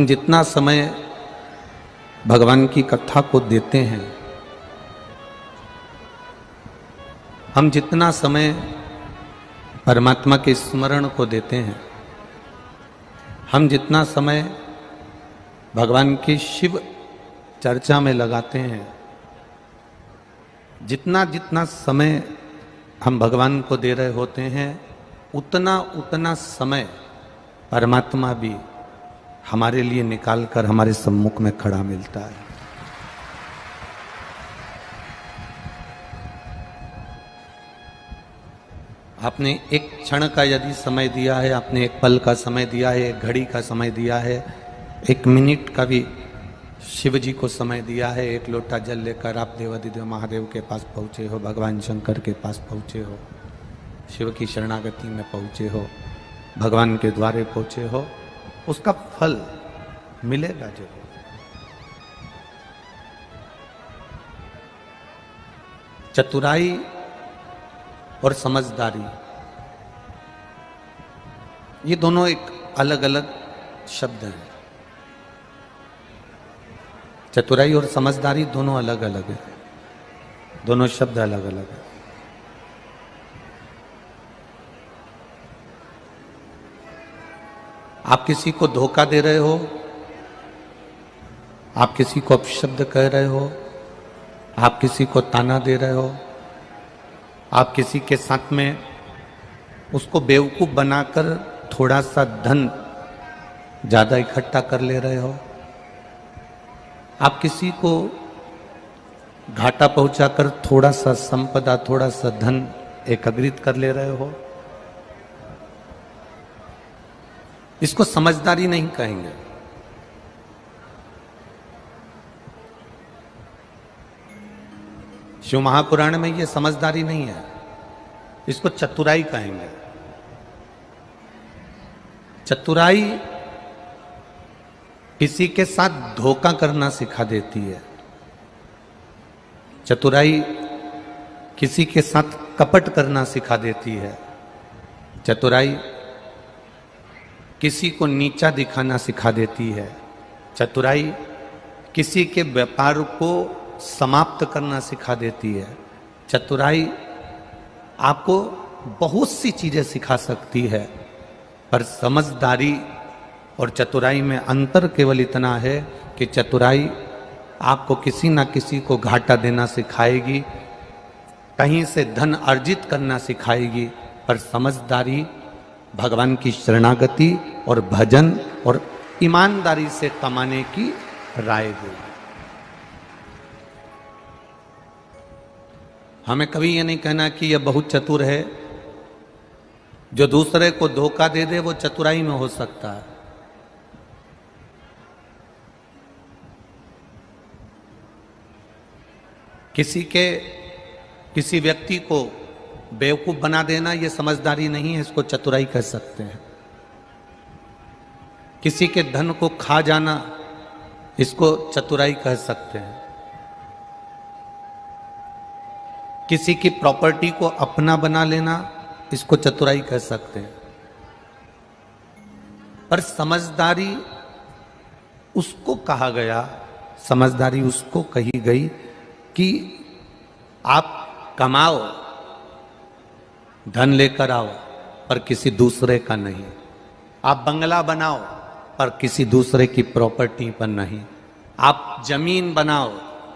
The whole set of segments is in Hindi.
जितना समय भगवान की कथा को देते हैं, हम जितना समय परमात्मा के स्मरण को देते हैं, हम जितना समय भगवान की शिव चर्चा में लगाते हैं, जितना जितना समय हम भगवान को दे रहे होते हैं, उतना उतना समय परमात्मा भी हमारे लिए निकाल कर हमारे सम्मुख में खड़ा मिलता है। आपने एक क्षण का यदि समय दिया है, आपने एक पल का समय दिया है, एक घड़ी का समय दिया है, एक मिनट का भी शिव जी को समय दिया है, एक लोटा जल लेकर आप देवाधिदेव महादेव के पास पहुँचे हो, भगवान शंकर के पास पहुँचे हो, शिव की शरणागति में पहुँचे हो, भगवान के द्वारे पहुँचे हो, उसका फल मिलेगा जरूर। चतुराई और समझदारी, ये दोनों एक अलग अलग शब्द हैं। चतुराई और समझदारी दोनों अलग अलग है, दोनों शब्द अलग अलग है। आप किसी को धोखा दे रहे हो, आप किसी को अपशब्द कह रहे हो, आप किसी को ताना दे रहे हो, आप किसी के साथ में उसको बेवकूफ बनाकर थोड़ा सा धन ज्यादा इकट्ठा कर ले रहे हो, आप किसी को घाटा पहुंचाकर थोड़ा सा संपदा, थोड़ा सा धन एकत्रित कर ले रहे हो, इसको समझदारी नहीं कहेंगे। शिव महापुराण में ये समझदारी नहीं है, इसको चतुराई कहेंगे। चतुराई किसी के साथ धोखा करना सिखा देती है, चतुराई किसी के साथ कपट करना सिखा देती है, चतुराई किसी को नीचा दिखाना सिखा देती है, चतुराई किसी के व्यापार को समाप्त करना सिखा देती है, चतुराई आपको बहुत सी चीजें सिखा सकती है। पर समझदारी और चतुराई में अंतर केवल इतना है कि चतुराई आपको किसी ना किसी को घाटा देना सिखाएगी, कहीं से धन अर्जित करना सिखाएगी, पर समझदारी भगवान की शरणागति और भजन और ईमानदारी से कमाने की राय देगी। हमें कभी ये नहीं कहना कि यह बहुत चतुर है, जो दूसरे को धोखा दे दे वो चतुराई में हो सकता है। किसी व्यक्ति को बेवकूफ बना देना ये समझदारी नहीं है, इसको चतुराई कह सकते हैं। किसी के धन को खा जाना, इसको चतुराई कह सकते हैं। किसी की प्रॉपर्टी को अपना बना लेना, इसको चतुराई कह सकते हैं। पर समझदारी उसको कहा गया, समझदारी उसको कही गई कि आप कमाओ, धन लेकर आओ, पर किसी दूसरे का नहीं। आप बंगला बनाओ, पर किसी दूसरे की प्रॉपर्टी पर नहीं। आप जमीन बनाओ,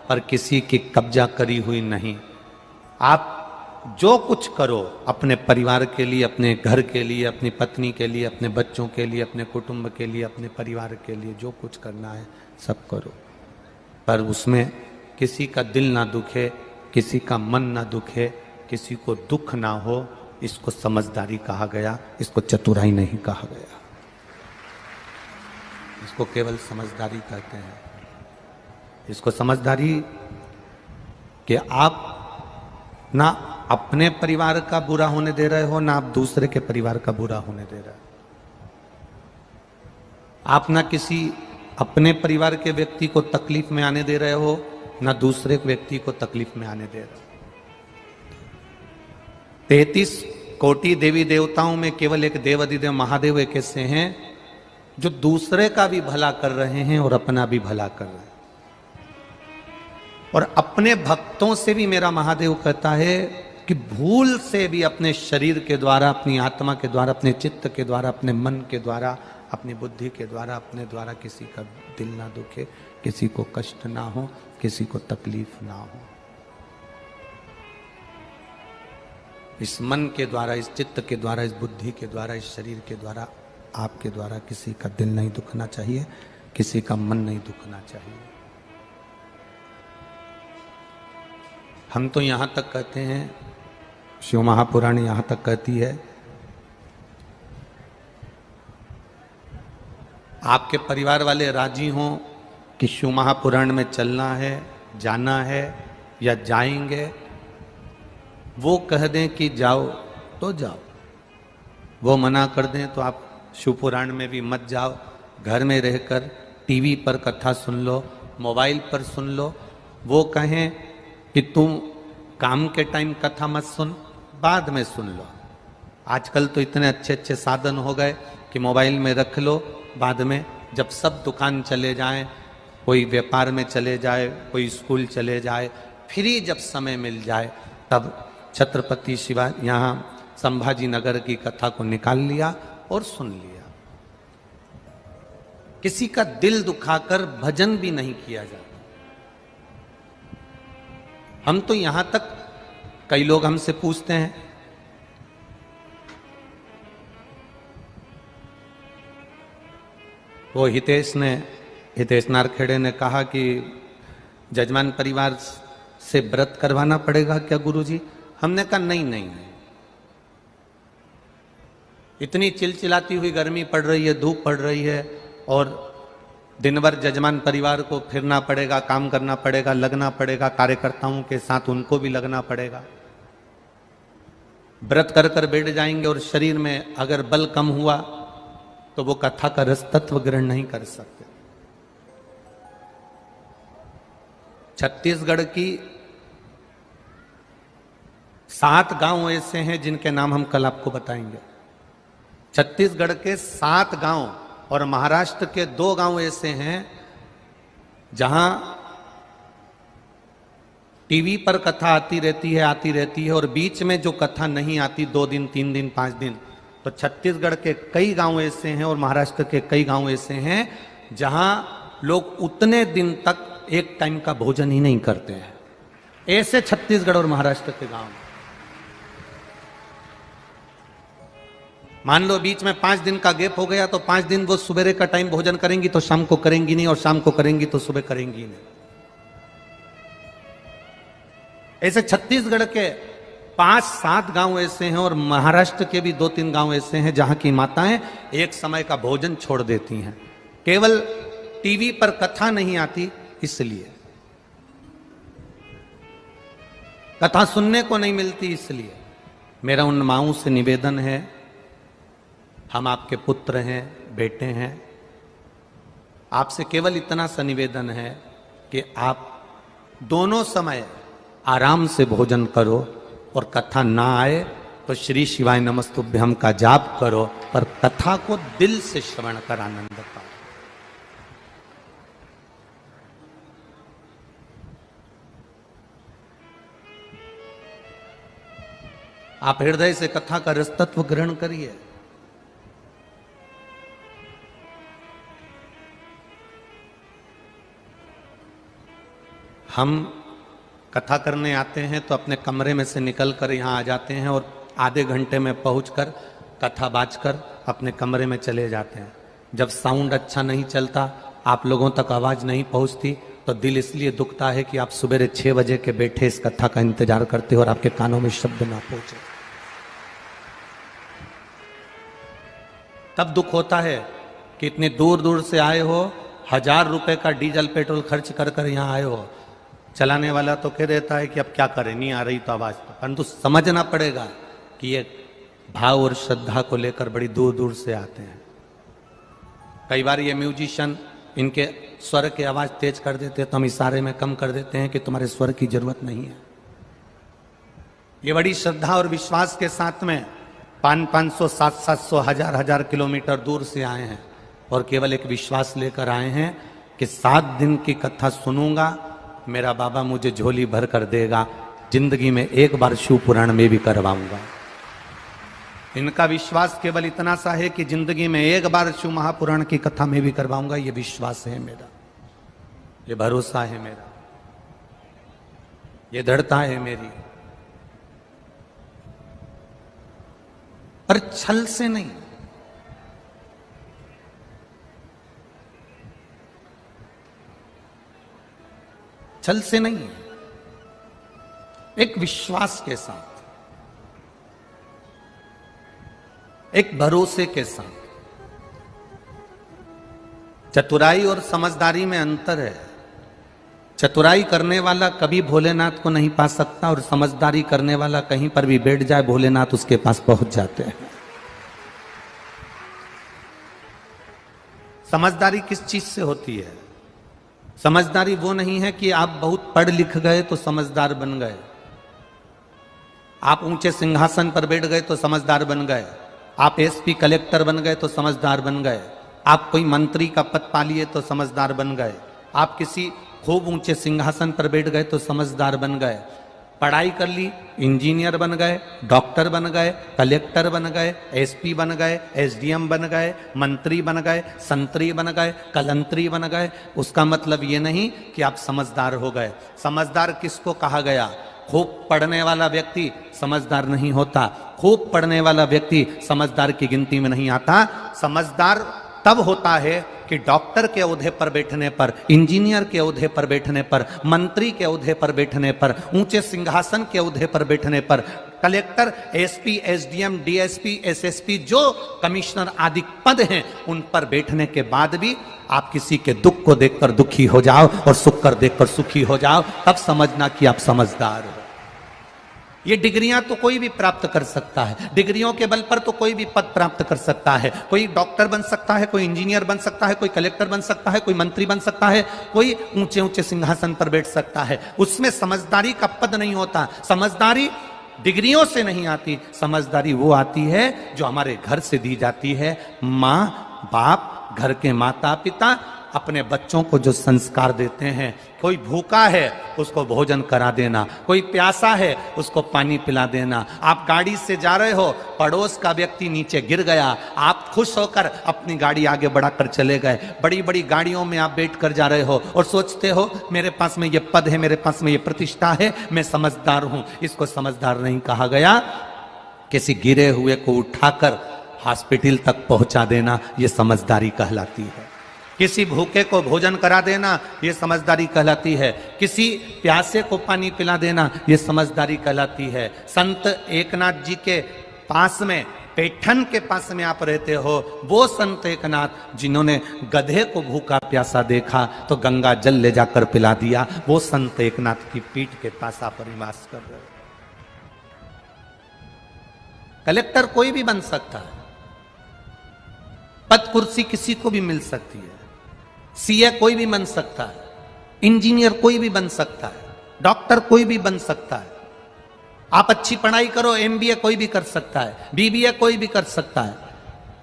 पर किसी की कब्जा करी हुई नहीं। आप जो कुछ करो अपने परिवार के लिए, अपने घर के लिए, अपनी पत्नी के लिए, अपने बच्चों के लिए, अपने कुटुंब के लिए, अपने परिवार के लिए जो कुछ करना है सब करो, पर उसमें किसी का दिल ना दुखे, किसी का मन ना दुखे, किसी को दुख ना हो, इसको समझदारी कहा गया, इसको चतुराई नहीं कहा गया। इसको केवल समझदारी कहते हैं। इसको समझदारी कि आप ना अपने परिवार का बुरा होने दे रहे हो, ना आप दूसरे के परिवार का बुरा होने दे रहे हो। आप ना किसी अपने परिवार के व्यक्ति को तकलीफ में आने दे रहे हो, ना दूसरे व्यक्ति को तकलीफ में आने दे रहे हो। 33 कोटि देवी देवताओं में केवल एक देवाधिदेव महादेव एक ऐसे हैं जो दूसरे का भी भला कर रहे हैं और अपना भी भला कर रहे हैं। और अपने भक्तों से भी मेरा महादेव कहता है कि भूल से भी अपने शरीर के द्वारा, अपनी आत्मा के द्वारा, अपने चित्त के द्वारा, अपने मन के द्वारा, अपनी बुद्धि के द्वारा, अपने द्वारा किसी का दिल ना दुखे, किसी को कष्ट ना हो, किसी को तकलीफ ना हो। इस मन के द्वारा, इस चित्त के द्वारा, इस बुद्धि के द्वारा, इस शरीर के द्वारा, आपके द्वारा किसी का दिल नहीं दुखना चाहिए, किसी का मन नहीं दुखना चाहिए। हम तो यहां तक कहते हैं, शिव महापुराण यहां तक कहती है, आपके परिवार वाले राजी हों कि शिव महापुराण में चलना है, जाना है या जाएंगे, वो कह दें कि जाओ तो जाओ, वो मना कर दें तो आप शिव पुराण में भी मत जाओ, घर में रहकर टीवी पर कथा सुन लो, मोबाइल पर सुन लो। वो कहें कि तुम काम के टाइम कथा मत सुन, बाद में सुन लो। आजकल तो इतने अच्छे अच्छे साधन हो गए कि मोबाइल में रख लो, बाद में जब सब दुकान चले जाएं, कोई व्यापार में चले जाए, कोई स्कूल चले जाए, फ्री जब समय मिल जाए तब छत्रपति शिवा यहाँ संभाजी नगर की कथा को निकाल लिया और सुन लिया। किसी का दिल दुखाकर भजन भी नहीं किया जाता। हम तो यहां तक, कई लोग हमसे पूछते हैं, वो हितेश नारखेड़े ने कहा कि जजमान परिवार से व्रत करवाना पड़ेगा क्या गुरुजी? हमने कहा नहीं नहीं नहीं, इतनी चिलचिलाती हुई गर्मी पड़ रही है, धूप पड़ रही है, और दिन भर जजमान परिवार को फिरना पड़ेगा, काम करना पड़ेगा, लगना पड़ेगा, कार्यकर्ताओं के साथ उनको भी लगना पड़ेगा। व्रत कर कर बैठ जाएंगे और शरीर में अगर बल कम हुआ तो वो कथा का रस तत्व ग्रहण नहीं कर सकते। छत्तीसगढ़ की 7 गांव ऐसे हैं जिनके नाम हम कल आपको बताएंगे। छत्तीसगढ़ के 7 गांव और महाराष्ट्र के 2 गांव ऐसे हैं जहां टीवी पर कथा आती रहती है और बीच में जो कथा नहीं आती 2 दिन 3 दिन 5 दिन, तो छत्तीसगढ़ के कई गांव ऐसे हैं और महाराष्ट्र के कई गांव ऐसे हैं जहां लोग उतने दिन तक एक टाइम का भोजन ही नहीं करते हैं। ऐसे छत्तीसगढ़ और महाराष्ट्र के गांव। मान लो बीच में 5 दिन का गैप हो गया तो 5 दिन वो सुबह का टाइम भोजन करेंगी तो शाम को करेंगी नहीं, और शाम को करेंगी तो सुबह करेंगी नहीं। ऐसे छत्तीसगढ़ के 5-7 गांव ऐसे हैं और महाराष्ट्र के भी 2-3 गांव ऐसे हैं जहां की माताएं एक समय का भोजन छोड़ देती हैं, केवल टीवी पर कथा नहीं आती इसलिए, कथा सुनने को नहीं मिलती इसलिए। मेरा उन माओं से निवेदन है, हम आपके पुत्र हैं, बेटे हैं, आपसे केवल इतना सा निवेदन है कि आप दोनों समय आराम से भोजन करो, और कथा ना आए तो श्री शिवाय नमस्तुभ्यम का जाप करो, पर कथा को दिल से श्रवण कर आनंद पाओ। आप हृदय से कथा का रस तत्व ग्रहण करिए। हम कथा करने आते हैं तो अपने कमरे में से निकलकर यहाँ आ जाते हैं और आधे घंटे में पहुंचकर कथा बाजकर अपने कमरे में चले जाते हैं। जब साउंड अच्छा नहीं चलता, आप लोगों तक आवाज नहीं पहुंचती, तो दिल इसलिए दुखता है कि आप सुबह 6 बजे के बैठे इस कथा का इंतजार करते हो और आपके कानों में शब्द ना पहुंचे। तब दुख होता है कि इतने दूर दूर से आए हो, 1000 रुपए का डीजल पेट्रोल खर्च कर कर यहाँ आए हो। चलाने वाला तो कह देता है कि अब क्या करें, नहीं आ रही तो आवाज, परंतु समझना पड़ेगा कि ये भाव और श्रद्धा को लेकर बड़ी दूर दूर से आते हैं। कई बार ये म्यूजिशियन इनके स्वर की आवाज तेज कर देते हैं तो हम इशारे में कम कर देते हैं कि तुम्हारे स्वर की जरूरत नहीं है। ये बड़ी श्रद्धा और विश्वास के साथ में 500-500, 700-700, 1000 किलोमीटर दूर से आए हैं। और केवल एक विश्वास लेकर आए हैं कि 7 दिन की कथा सुनूंगा, मेरा बाबा मुझे झोली भर कर देगा, जिंदगी में एक बार शिव पुराण में भी करवाऊंगा। इनका विश्वास केवल इतना सा है कि जिंदगी में एक बार शिव महापुराण की कथा में भी करवाऊंगा। ये विश्वास है मेरा, ये भरोसा है मेरा, ये दृढ़ता है मेरी। पर छल से नहीं, छल से नहीं, एक विश्वास के साथ, एक भरोसे के साथ। चतुराई और समझदारी में अंतर है। चतुराई करने वाला कभी भोलेनाथ को नहीं पा सकता, और समझदारी करने वाला कहीं पर भी बैठ जाए भोलेनाथ उसके पास पहुंच जाते हैं। समझदारी किस चीज से होती है? समझदारी वो नहीं है कि आप बहुत पढ़ लिख गए तो समझदार बन गए, आप ऊंचे सिंहासन पर बैठ गए तो समझदार बन गए, आप एसपी कलेक्टर बन गए तो समझदार बन गए, आप कोई मंत्री का पद पा लिए तो समझदार बन गए, आप किसी खूब ऊंचे सिंहासन पर बैठ गए तो समझदार बन गए। पढ़ाई कर ली, इंजीनियर बन गए, डॉक्टर बन गए, कलेक्टर बन गए, एसपी बन गए, एसडीएम बन गए, मंत्री बन गए, संतरी बन गए, कलंतरी बन गए, उसका मतलब ये नहीं कि आप समझदार हो गए। समझदार किसको कहा गया? खूब पढ़ने वाला व्यक्ति समझदार नहीं होता, खूब पढ़ने वाला व्यक्ति समझदार की गिनती में नहीं आता। समझदार तब होता है कि डॉक्टर के ओहदे पर बैठने पर, इंजीनियर के ओहदे पर बैठने पर, मंत्री के ओहदे पर बैठने पर, ऊंचे सिंहासन के ओहदे पर बैठने पर, collector, SP, SDM, DSP, SSP, जो कमिश्नर आदि पद हैं, उन पर बैठने के बाद भी आप किसी के दुख को देखकर दुखी हो जाओ और सुख कर देखकर सुखी हो जाओ, तब समझना कि आप समझदार हो। ये डिग्रियां तो कोई भी प्राप्त कर सकता है, डिग्रियों के बल पर तो कोई भी पद प्राप्त कर सकता है। कोई डॉक्टर बन सकता है, कोई इंजीनियर बन सकता है, कोई कलेक्टर बन सकता है, कोई मंत्री बन सकता है, कोई ऊंचे ऊंचे सिंहासन पर बैठ सकता है। उसमें समझदारी का पद नहीं होता। समझदारी डिग्रियों से नहीं आती, समझदारी वो आती है जो हमारे घर से दी जाती है। माँ बाप, घर के माता पिता अपने बच्चों को जो संस्कार देते हैं, कोई भूखा है उसको भोजन करा देना, कोई प्यासा है उसको पानी पिला देना। आप गाड़ी से जा रहे हो, पड़ोस का व्यक्ति नीचे गिर गया, आप खुश होकर अपनी गाड़ी आगे बढ़ाकर चले गए। बड़ी बड़ी गाड़ियों में आप बैठ कर जा रहे हो और सोचते हो मेरे पास में ये पद है, मेरे पास में ये प्रतिष्ठा है, मैं समझदार हूं। इसको समझदार नहीं कहा गया। किसी गिरे हुए को उठाकर हॉस्पिटल तक पहुंचा देना, यह समझदारी कहलाती है। किसी भूखे को भोजन करा देना, ये समझदारी कहलाती है। किसी प्यासे को पानी पिला देना, ये समझदारी कहलाती है। संत एकनाथ जी के पास में, पैठन के पास में आप रहते हो, वो संत एकनाथ जिन्होंने गधे को भूखा प्यासा देखा तो गंगा जल ले जाकर पिला दिया, वो संत एकनाथ की पीठ के पास आप निवास कर रहे हो। कलेक्टर कोई भी बन सकता है, पद कुर्सी किसी को भी मिल सकती है, सीए कोई भी बन सकता है, इंजीनियर कोई भी बन सकता है, डॉक्टर कोई भी बन सकता है। आप अच्छी पढ़ाई करो, एमबीए कोई भी कर सकता है, बीबीए कोई भी कर सकता है,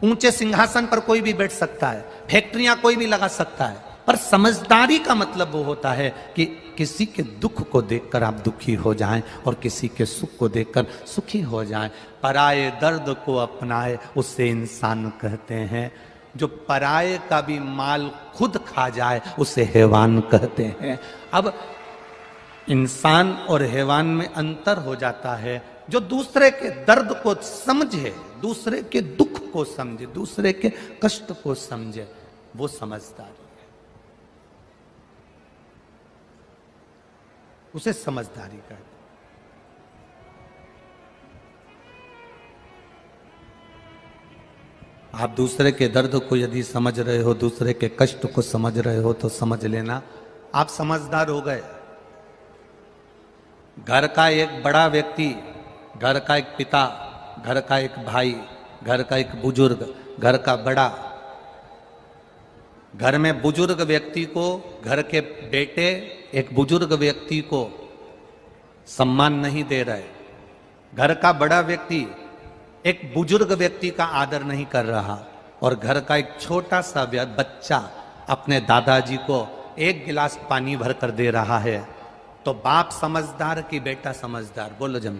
ऊंचे सिंहासन पर कोई भी बैठ सकता है, फैक्ट्रियां कोई भी लगा सकता है। पर समझदारी का मतलब वो होता है कि किसी के दुख को देखकर आप दुखी हो जाएं और किसी के सुख को देखकर सुखी हो जाएं। पराये दर्द को अपनाए उसे इंसान कहते हैं, जो पराये का भी माल खुद खा जाए उसे हैवान कहते हैं। अब इंसान और हैवान में अंतर हो जाता है। जो दूसरे के दर्द को समझे, दूसरे के दुख को समझे, दूसरे के कष्ट को समझे, वो समझदारी है, उसे समझदारी कहते हैं। आप दूसरे के दर्द को यदि समझ रहे हो, दूसरे के कष्ट को समझ रहे हो, तो समझ लेना आप समझदार हो गए। घर का एक बड़ा व्यक्ति, घर का एक पिता, घर का एक भाई, घर का एक बुजुर्ग, घर का बड़ा, घर में बुजुर्ग व्यक्ति को, घर के बेटे एक बुजुर्ग व्यक्ति को सम्मान नहीं दे रहे। घर का बड़ा व्यक्ति एक बुजुर्ग व्यक्ति का आदर नहीं कर रहा। और घर का एक छोटा सा बच्चा अपने दादाजी को एक गिलास पानी भर कर दे रहा है, तो बाप समझदार कि बेटा समझदार? बोलो जम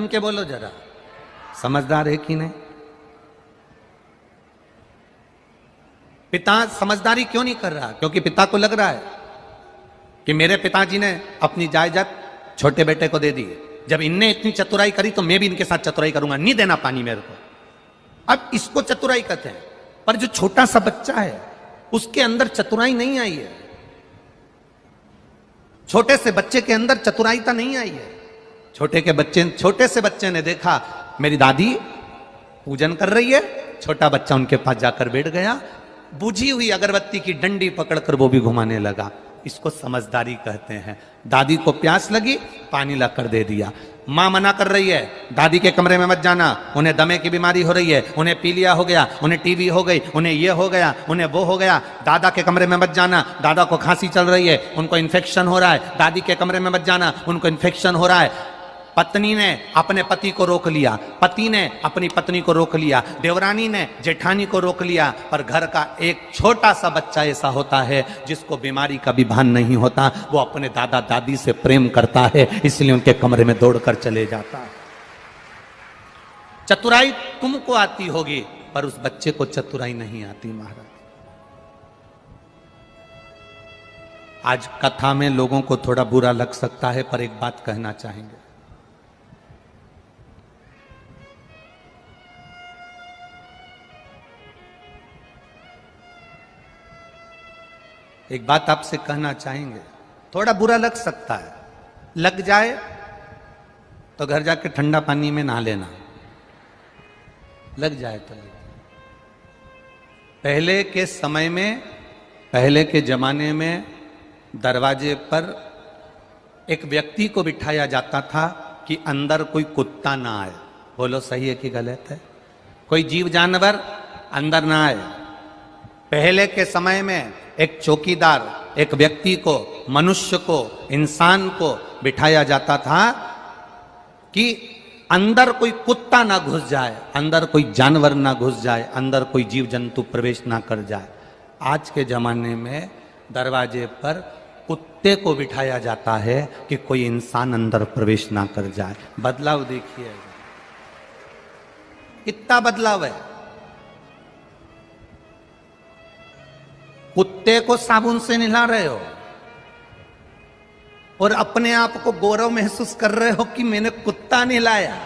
के बोलो जरा, समझदार है कि नहीं? पिता समझदारी क्यों नहीं कर रहा? क्योंकि पिता को लग रहा है कि मेरे पिताजी ने अपनी जायदाद छोटे बेटे को दे दी, जब इनने इतनी चतुराई करी तो मैं भी इनके साथ चतुराई करूंगा, नहीं देना पानी मेरे को। अब इसको चतुराई कहते हैं, पर जो छोटा सा बच्चा है उसके अंदर चतुराई नहीं आई है, छोटे से बच्चे के अंदर चतुराईता नहीं आई है। छोटे से बच्चे ने देखा मेरी दादी पूजन कर रही है, छोटा बच्चा उनके पास जाकर बैठ गया, बुझी हुई अगरबत्ती की डंडी पकड़कर वो भी घुमाने लगा। इसको समझदारी कहते हैं। दादी को प्यास लगी, पानी लाकर दे दिया। मां मना कर रही है, दादी के कमरे में मत जाना, उन्हें दमे की बीमारी हो रही है, उन्हें पीलिया हो गया, उन्हें टीबी हो गई, उन्हें ये हो गया, उन्हें वो हो गया। दादा के कमरे में मत जाना, दादा को खांसी चल रही है, उनको इन्फेक्शन हो रहा है। दादी के कमरे में मत जाना, उनको इन्फेक्शन हो रहा है। पत्नी ने अपने पति को रोक लिया, पति ने अपनी पत्नी को रोक लिया, देवरानी ने जेठानी को रोक लिया, पर घर का एक छोटा सा बच्चा ऐसा होता है जिसको बीमारी का भी भान नहीं होता। वो अपने दादा दादी से प्रेम करता है, इसलिए उनके कमरे में दौड़कर चले जाता है। चतुराई तुमको आती होगी, पर उस बच्चे को चतुराई नहीं आती महाराज। आज कथा में लोगों को थोड़ा बुरा लग सकता है, पर एक बात कहना चाहेंगे। एक बात आपसे कहना चाहेंगे, थोड़ा बुरा लग सकता है, लग जाए तो घर जाके ठंडा पानी में नहा लेना, लग जाए तो। पहले के समय में, पहले के जमाने में दरवाजे पर एक व्यक्ति को बिठाया जाता था कि अंदर कोई कुत्ता ना आए। बोलो सही है कि गलत है? कोई जीव जानवर अंदर ना आए। पहले के समय में एक चौकीदार, एक व्यक्ति को, मनुष्य को, इंसान को बिठाया जाता था कि अंदर कोई कुत्ता ना घुस जाए, अंदर कोई जानवर ना घुस जाए, अंदर कोई जीव जंतु प्रवेश ना कर जाए। आज के जमाने में दरवाजे पर कुत्ते को बिठाया जाता है कि कोई इंसान अंदर प्रवेश ना कर जाए। बदलाव देखिए, कितना बदलाव है। कुत्ते को साबुन से नहला रहे हो और अपने आप को गौरव महसूस कर रहे हो कि मैंने कुत्ता नहलाया।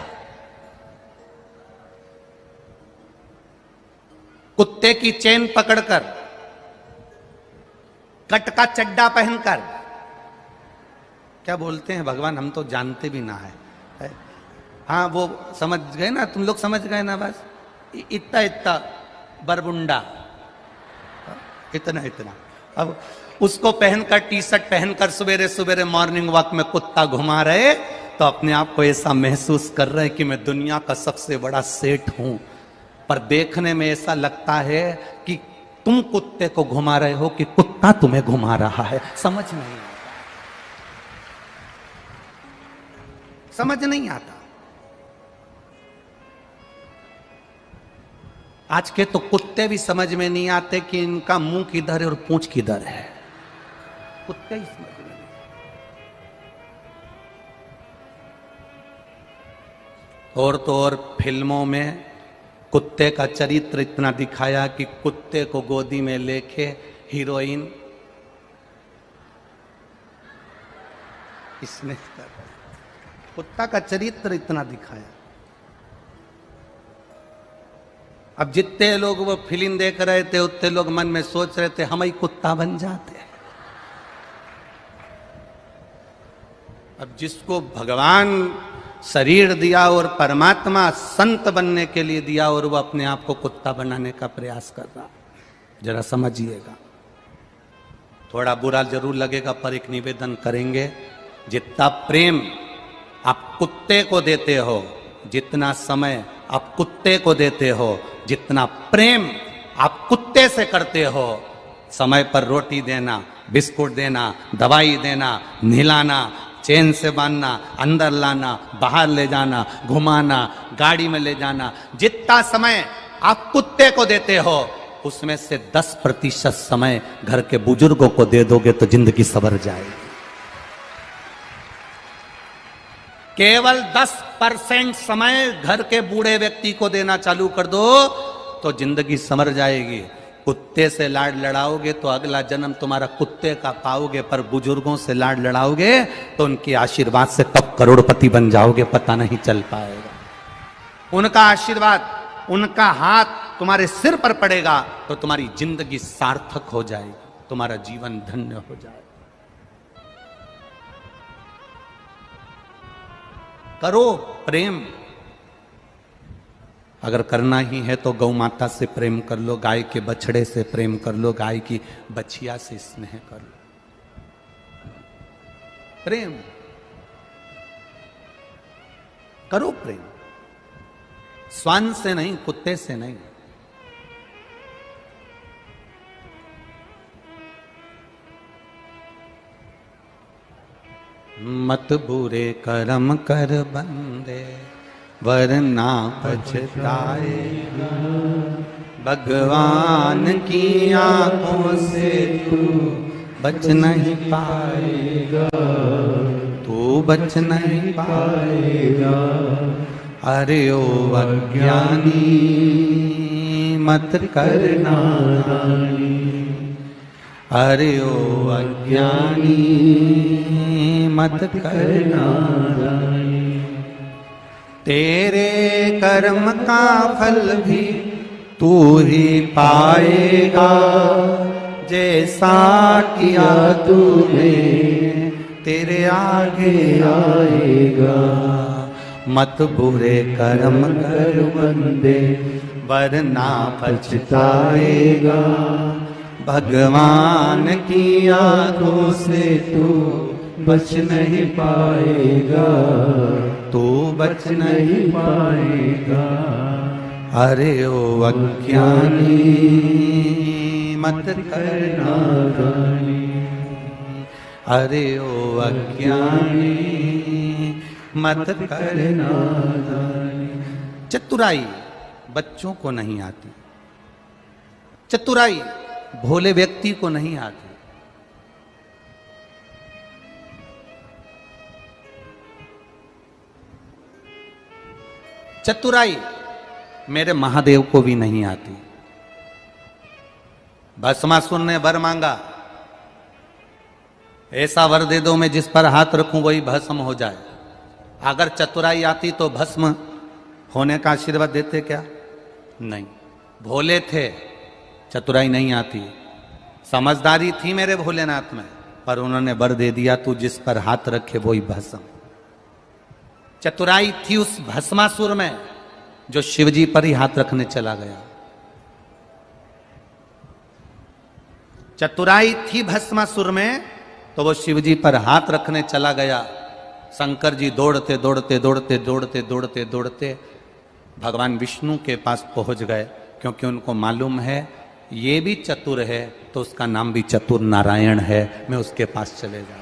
कुत्ते की चेन पकड़कर, कट का चड्डा पहनकर, क्या बोलते हैं भगवान, हम तो जानते भी ना है। हाँ वो समझ गए ना, तुम लोग समझ गए ना, बस इतना इतना बरबुंडा, इतना इतना। अब उसको पहनकर, टी शर्ट पहनकर सवेरे सवेरे मॉर्निंग वॉक में कुत्ता घुमा रहे, तो अपने आप को ऐसा महसूस कर रहे कि मैं दुनिया का सबसे बड़ा सेठ हूं। पर देखने में ऐसा लगता है कि तुम कुत्ते को घुमा रहे हो कि कुत्ता तुम्हें घुमा रहा है। समझ नहीं आता, समझ नहीं आता। आज के तो कुत्ते भी समझ में नहीं आते कि इनका मुंह किधर है और पूंछ किधर है। कुत्ते ही समझ में नहीं। और तो और फिल्मों में कुत्ते का चरित्र इतना दिखाया कि कुत्ते को गोदी में लेके हीरोइन इसने कुत्ता का चरित्र इतना दिखाया। अब जितने लोग वो फिल्म देख रहे थे, उतने लोग मन में सोच रहे थे हम ही कुत्ता बन जाते। अब जिसको भगवान शरीर दिया और परमात्मा संत बनने के लिए दिया, और वो अपने आप को कुत्ता बनाने का प्रयास कर रहा, जरा समझिएगा। थोड़ा बुरा जरूर लगेगा, पर एक निवेदन करेंगे, जितना प्रेम आप कुत्ते को देते हो, जितना समय आप कुत्ते को देते हो, जितना प्रेम आप कुत्ते से करते हो, समय पर रोटी देना, बिस्कुट देना, दवाई देना, नहलाना, चैन से बांधना, अंदर लाना, बाहर ले जाना, घुमाना, गाड़ी में ले जाना, जितना समय आप कुत्ते को देते हो, उसमें से 10% समय घर के बुजुर्गों को दे दोगे तो जिंदगी संवर जाएगी। केवल 10% समय घर के बूढ़े व्यक्ति को देना चालू कर दो तो जिंदगी संवर जाएगी। कुत्ते से लाड लड़ाओगे तो अगला जन्म तुम्हारा कुत्ते का पाओगे, पर बुजुर्गों से लाड लड़ाओगे तो उनके आशीर्वाद से कब करोड़पति बन जाओगे पता नहीं चल पाएगा। उनका आशीर्वाद, उनका हाथ तुम्हारे सिर पर पड़ेगा तो तुम्हारी जिंदगी सार्थक हो जाएगी, तुम्हारा जीवन धन्य हो जाएगा। करो प्रेम, अगर करना ही है तो गौ माता से प्रेम कर लो, गाय के बछड़े से प्रेम कर लो, गाय की बछिया से स्नेह कर लो। प्रेम करो, प्रेम श्वान से नहीं, कुत्ते से नहीं। मत बुरे कर्म कर बंदे वरना पछताएगा, भगवान की आंखों से तू बच नहीं पाएगा, तू बच नहीं पाएगा। अरे ओ अज्ञानी मत करना, अरे ओ अज्ञानी मत करना, तेरे कर्म का फल भी तू ही पाएगा, जैसा किया तूने तेरे आगे आएगा। मत बुरे कर्म कर बंदे वरना पछताएगा, भगवान की आंखों से तू बच नहीं पाएगा, तू बच नहीं पाएगा। अरे ओ अज्ञानी मत करना दानी, अरे ओ अज्ञानी मत करना दानी। चतुराई बच्चों को नहीं आती, चतुराई भोले व्यक्ति को नहीं आती। चतुराई मेरे महादेव को भी नहीं आती। भस्मासुर ने वर मांगा, ऐसा वर दे दो मैं जिस पर हाथ रखूं वही भस्म हो जाए। अगर चतुराई आती तो भस्म होने का आशीर्वाद देते क्या? नहीं। भोले थे, चतुराई नहीं आती। समझदारी थी मेरे भोलेनाथ में, पर उन्होंने वर दे दिया तू जिस पर हाथ रखे वही भस्म। चतुराई थी उस भस्मासुर में जो शिवजी पर ही हाथ रखने चला गया। चतुराई थी भस्मासुर में तो वो शिवजी पर हाथ रखने चला गया। शंकर जी दौड़ते दौड़ते दौड़ते दौड़ते दौड़ते दौड़ते भगवान विष्णु के पास पहुंच गए, क्योंकि उनको मालूम है ये भी चतुर है तो उसका नाम भी चतुर नारायण है, मैं उसके पास चले जाता हूं।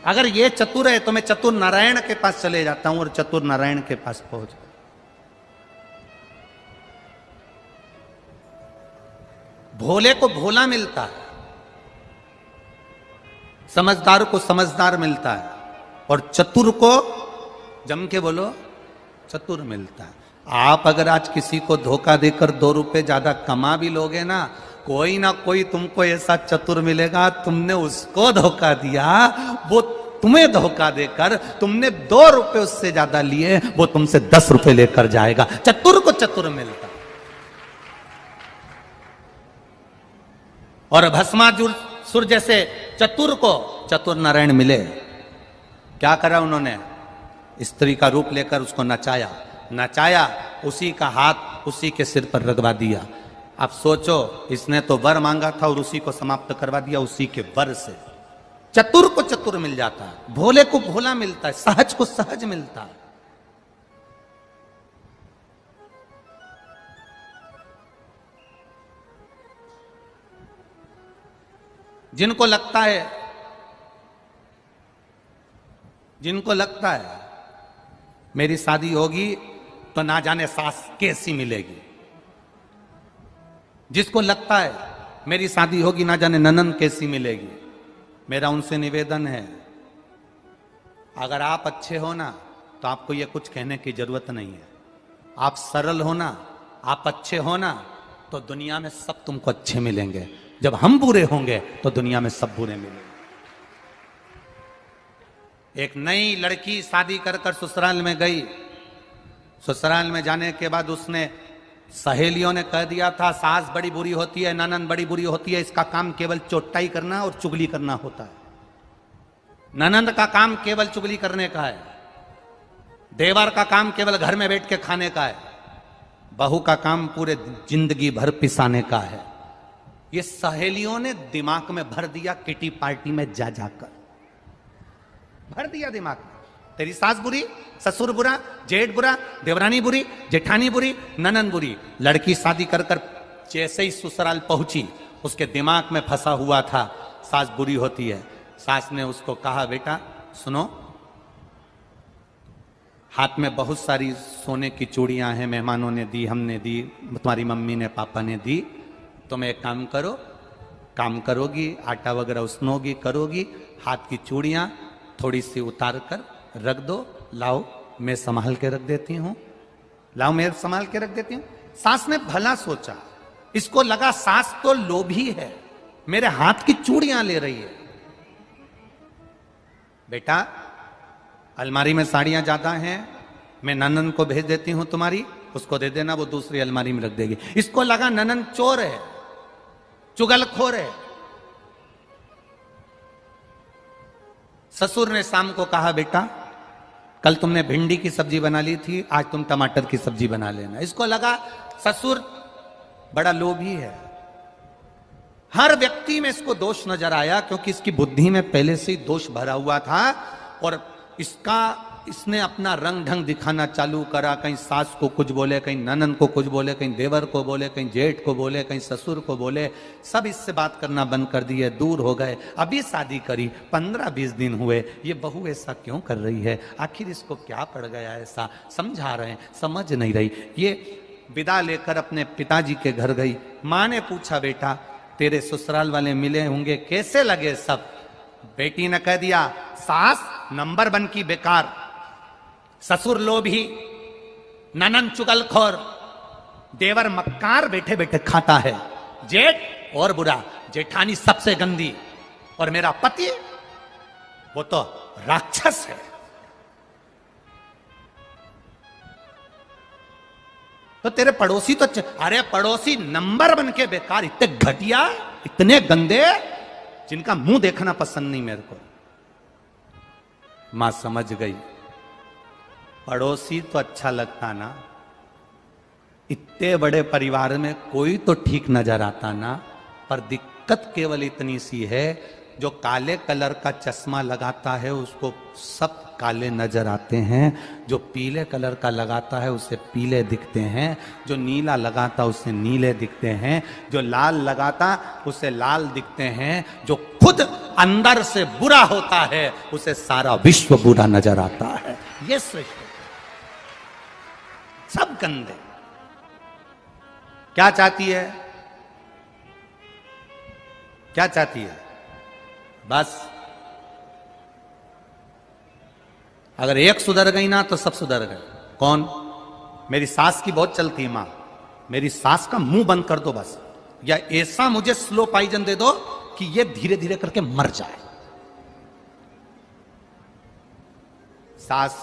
अगर ये चतुर है तो मैं चतुर नारायण के पास चले जाता हूं, और चतुर नारायण के पास पहुंच गए। भोले को भोला मिलता है, समझदार को समझदार मिलता है, और चतुर को जम के बोलो चतुर मिलता है। आप अगर आज किसी को धोखा देकर 2 रुपए ज्यादा कमा भी लोगे ना कोई तुमको ऐसा चतुर मिलेगा, तुमने उसको धोखा दिया, वो तुम्हें धोखा देकर तुमने 2 रुपए उससे ज्यादा लिए, वो तुमसे 10 रुपए लेकर जाएगा। चतुर को चतुर मिलता। और भस्मासुर जैसे चतुर को चतुर नारायण मिले। क्या करा उन्होंने? स्त्री का रूप लेकर उसको नचाया, नचाया, उसी का हाथ उसी के सिर पर रगवा दिया। अब सोचो, इसने तो वर मांगा था और उसी को समाप्त करवा दिया उसी के वर से। चतुर को चतुर मिल जाता है, भोले को भोला मिलता है, सहज को सहज मिलता है। जिनको लगता है मेरी शादी होगी तो ना जाने सास कैसी मिलेगी। जिसको लगता है मेरी शादी होगी ना जाने ननंद कैसी मिलेगी, मेरा उनसे निवेदन है, अगर आप अच्छे हो ना तो आपको ये कुछ कहने की जरूरत नहीं है। आप सरल हो ना, आप अच्छे हो ना, तो दुनिया में सब तुमको अच्छे मिलेंगे। जब हम बुरे होंगे तो दुनिया में सब बुरे मिलेंगे। एक नई लड़की शादी कर कर ससुराल में गई। ससुराल में जाने के बाद उसने सहेलियों ने कह दिया था सास बड़ी बुरी होती है, ननंद बड़ी बुरी होती है, इसका काम केवल चोटाई करना और चुगली करना होता है। ननंद का काम केवल चुगली करने का है, देवर का काम केवल घर में बैठ के खाने का है, बहू का काम पूरे जिंदगी भर पिसाने का है। ये सहेलियों ने दिमाग में भर दिया, किटी पार्टी में जा जाकर भर दिया दिमाग में। तेरी सास बुरी, ससुर बुरा, जेठ बुरा, देवरानी बुरी, जेठानी बुरी, ननंद बुरी। लड़की शादी कर कर जैसे ही ससुराल पहुंची उसके दिमाग में फंसा हुआ था सास बुरी होती है। सास ने उसको कहा बेटा सुनो, हाथ में बहुत सारी सोने की चूड़ियां हैं, मेहमानों ने दी, हमने दी, तुम्हारी मम्मी ने पापा ने दी, तुम एक काम करो, काम करोगी, आटा वगैरह उसनोगी, करोगी, हाथ की चूड़ियां थोड़ी सी उतार कर रख दो, लाओ मैं संभाल के रख देती हूं, लाओ मैं संभाल के रख देती हूं। सास ने भला सोचा, इसको लगा सास तो लोभी है, मेरे हाथ की चूड़ियां ले रही है। बेटा अलमारी में साड़ियां ज्यादा हैं, मैं ननंद को भेज देती हूं तुम्हारी, उसको दे देना, वो दूसरी अलमारी में रख देगी। इसको लगा ननंद चोर है, चुगलखोर है। ससुर ने शाम को कहा बेटा कल तुमने भिंडी की सब्जी बना ली थी, आज तुम टमाटर की सब्जी बना लेना। इसको लगा ससुर बड़ा लोभी है। हर व्यक्ति में इसको दोष नजर आया क्योंकि इसकी बुद्धि में पहले से ही दोष भरा हुआ था और इसने अपना रंग ढंग दिखाना चालू करा। कहीं सास को कुछ बोले, कहीं ननंद को कुछ बोले, कहीं देवर को बोले, कहीं जेठ को बोले, कहीं ससुर को बोले। सब इससे बात करना बंद कर दिए, दूर हो गए। अभी शादी करी 15-20 दिन हुए, ये बहू ऐसा क्यों कर रही है, आखिर इसको क्या पड़ गया ऐसा, समझा रहे हैं, समझ नहीं रही। ये विदा लेकर अपने पिताजी के घर गई। माँ ने पूछा बेटा तेरे ससुराल वाले मिले होंगे, कैसे लगे सब? बेटी ने कह दिया सास नंबर 1 की बेकार, ससुर लोभी, ननंद चुगलखोर, देवर मक्कार बैठे बैठे खाता है, जेठ और बुरा, जेठानी सबसे गंदी, और मेरा पति वो तो राक्षस है। तो तेरे पड़ोसी तो अरे पड़ोसी नंबर 1 के बेकार, इतने घटिया, इतने गंदे, जिनका मुंह देखना पसंद नहीं मेरे को। मां समझ गई, पड़ोसी तो अच्छा लगता ना, इतने बड़े परिवार में कोई तो ठीक नजर आता ना, पर दिक्कत केवल इतनी सी है जो काले कलर का चश्मा लगाता है उसको सब काले नजर आते हैं, जो पीले कलर का लगाता है उसे पीले दिखते हैं, जो नीला लगाता उसे नीले दिखते हैं, जो लाल लगाता उसे लाल दिखते हैं, जो खुद अंदर से बुरा होता है उसे सारा विश्व बुरा नजर आता है। ये सृष्टि सब गंदे। क्या चाहती है, क्या चाहती है? बस अगर एक सुधर गई ना तो सब सुधर गए। कौन? मेरी सास की बहुत चलती है मां, मेरी सास का मुंह बंद कर दो बस, या ऐसा मुझे स्लो पॉइजन दे दो कि ये धीरे धीरे करके मर जाए। सास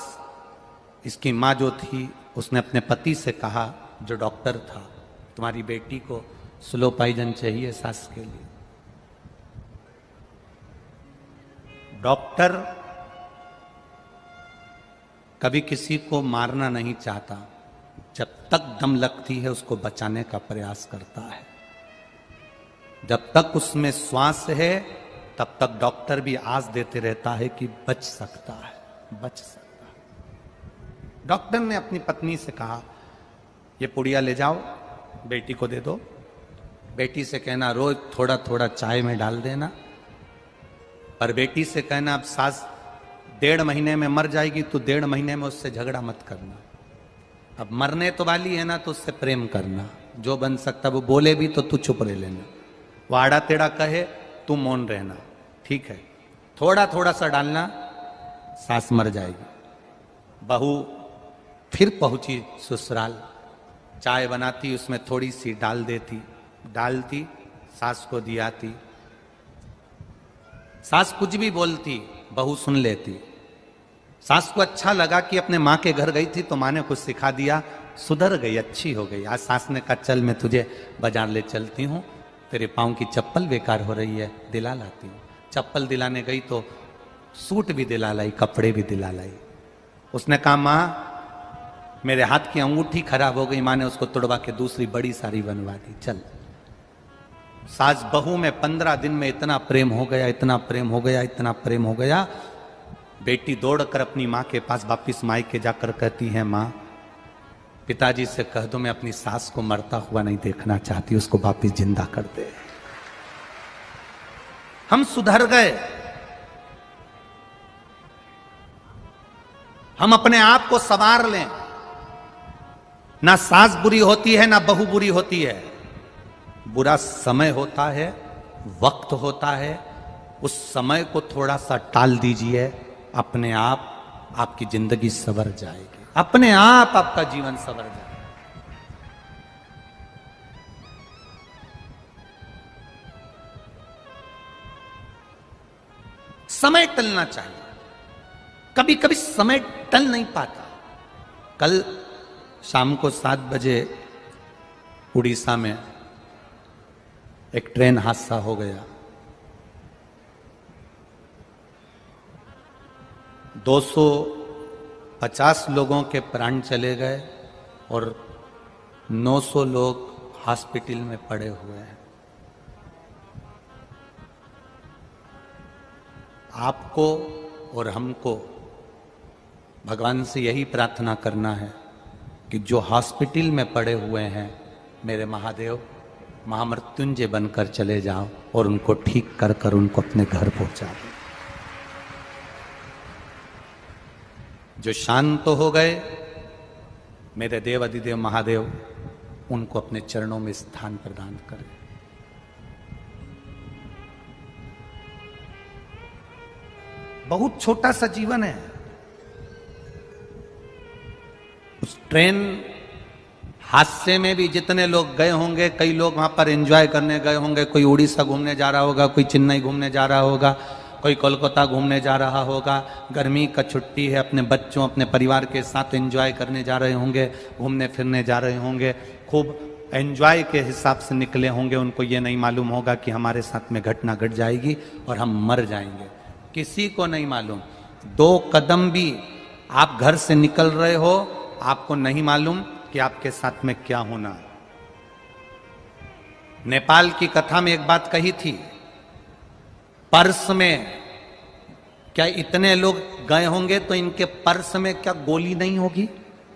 इसकी मां जो थी उसने अपने पति से कहा जो डॉक्टर था, तुम्हारी बेटी को स्लो पॉइजन चाहिए सास के लिए। डॉक्टर कभी किसी को मारना नहीं चाहता, जब तक दम लगती है उसको बचाने का प्रयास करता है। जब तक उसमें श्वास है तब तक डॉक्टर भी आस देते रहता है कि बच सकता है, बच सकता है। डॉक्टर ने अपनी पत्नी से कहा ये पुड़िया ले जाओ, बेटी को दे दो, बेटी से कहना रोज थोड़ा थोड़ा चाय में डाल देना, पर बेटी से कहना अब सास 1.5 महीने में मर जाएगी तो 1.5 महीने में उससे झगड़ा मत करना। अब मरने तो वाली है ना, तो उससे प्रेम करना, जो बन सकता वो बोले भी तो तू चुप रह लेना, वो आड़ा टेढ़ा कहे तू मौन रहना, ठीक है। थोड़ा थोड़ा सा डालना, सास मर जाएगी। बहू फिर पहुंची ससुराल, चाय बनाती, उसमें थोड़ी सी डालती, सास को दियाती। सास कुछ भी बोलती, बहू सुन लेती। सास को अच्छा लगा कि अपने माँ के घर गई थी तो माँ ने कुछ सिखा दिया, सुधर गई, अच्छी हो गई। आज सास ने कहा चल मैं तुझे बाजार ले चलती हूँ, तेरे पाँव की चप्पल बेकार हो रही है, दिला लाती हूँ। चप्पल दिलाने गई तो सूट भी दिला लाई, कपड़े भी दिला लाई। उसने कहा माँ मेरे हाथ की अंगूठी खराब हो गई, माँ ने उसको तुड़वा के दूसरी बड़ी सारी बनवा दी। चल, सास बहू में 15 दिन में इतना प्रेम हो गया, इतना प्रेम हो गया, इतना प्रेम हो गया। बेटी दौड़कर अपनी माँ के पास वापिस मायके जाकर कहती है माँ पिताजी से कह दो मैं अपनी सास को मरता हुआ नहीं देखना चाहती, उसको वापिस जिंदा कर दे। हम सुधर गए, हम अपने आप को संवार लें। ना सास बुरी होती है, ना बहू बुरी होती है। बुरा समय होता है, वक्त होता है, उस समय को थोड़ा सा टाल दीजिए, अपने आप आपकी जिंदगी संवर जाएगी, अपने आप आपका जीवन संवर जाएगा। समय टलना चाहिए, कभी कभी समय टल नहीं पाता। कल शाम को 7 बजे उड़ीसा में एक ट्रेन हादसा हो गया। 250 लोगों के प्राण चले गए और 900 लोग हॉस्पिटल में पड़े हुए हैं। आपको और हमको भगवान से यही प्रार्थना करना है कि जो हॉस्पिटल में पड़े हुए हैं, मेरे महादेव महामृत्युंजय बनकर चले जाओ और उनको ठीक कर कर उनको अपने घर पहुंचा दो। जो शांत हो गए, मेरे देव अधिदेव महादेव उनको अपने चरणों में स्थान प्रदान करें। बहुत छोटा सा जीवन है। उस ट्रेन हादसे में भी जितने लोग गए होंगे, कई लोग वहां पर एंजॉय करने गए होंगे। कोई उड़ीसा घूमने जा रहा होगा, कोई चेन्नई घूमने जा रहा होगा, कोई कोलकाता घूमने जा रहा होगा। गर्मी का छुट्टी है, अपने बच्चों अपने परिवार के साथ एंजॉय करने जा रहे होंगे, घूमने फिरने जा रहे होंगे, खूब एंजॉय के हिसाब से निकले होंगे। उनको ये नहीं मालूम होगा कि हमारे साथ में घटना घट जाएगी और हम मर जाएंगे। किसी को नहीं मालूम। 2 कदम भी आप घर से निकल रहे हो, आपको नहीं मालूम कि आपके साथ में क्या होना है। नेपाल की कथा में एक बात कही थी, पर्स में क्या इतने लोग गए होंगे तो इनके पर्स में क्या गोली नहीं होगी,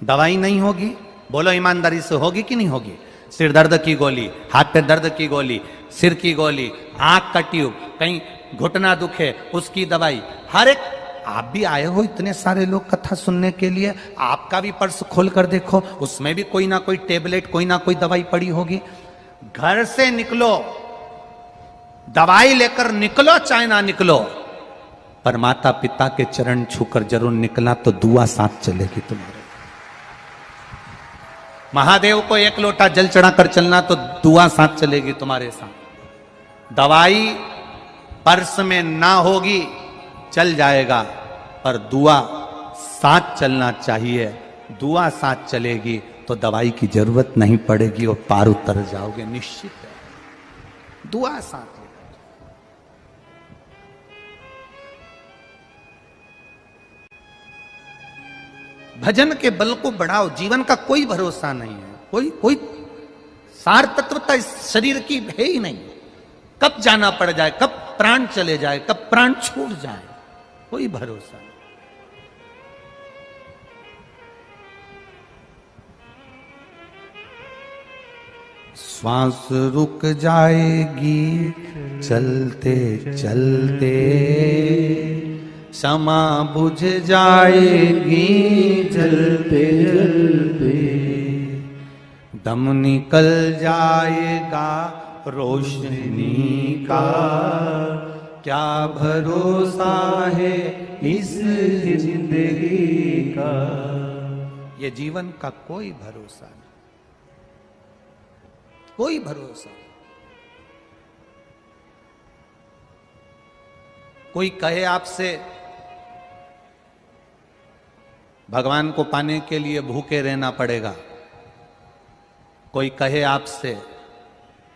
दवाई नहीं होगी? बोलो ईमानदारी से, होगी कि नहीं होगी? सिर दर्द की गोली, हाथ पे दर्द की गोली, सिर की गोली, आंख का ट्यूब, कहीं घुटना दुखे उसकी दवाई, हर एक। आप भी आए हो इतने सारे लोग कथा सुनने के लिए, आपका भी पर्स खोल कर देखो, उसमें भी कोई ना कोई टेबलेट, कोई ना कोई दवाई पड़ी होगी। घर से निकलो, दवाई लेकर निकलो चाहे ना निकलो, पर माता पिता के चरण छूकर जरूर निकला तो दुआ साथ चलेगी तुम्हारे। महादेव को 1 लोटा जल चढ़ाकर चलना तो दुआ साथ चलेगी तुम्हारे साथ। दवाई पर्स में ना होगी, चल जाएगा, पर दुआ साथ चलना चाहिए। दुआ साथ चलेगी तो दवाई की जरूरत नहीं पड़ेगी और पार उतर जाओगे, निश्चित है। दुआ साथ लेकर। भजन के बल को बढ़ाओ। जीवन का कोई भरोसा नहीं है, कोई सार तत्वता इस शरीर की है ही नहीं। कब जाना पड़ जाए, कब प्राण चले जाए, कब प्राण छूट जाए, कोई भरोसा नहीं। श्वास रुक जाएगी चलते चलते, क्षमा बुझ जाएगी चलते चलते, दम निकल जाएगा रोशनी का, क्या भरोसा है इस जिंदगी का। ये जीवन का कोई भरोसा नहीं, कोई भरोसा नहीं। कोई कहे आपसे भगवान को पाने के लिए भूखे रहना पड़ेगा, कोई कहे आपसे,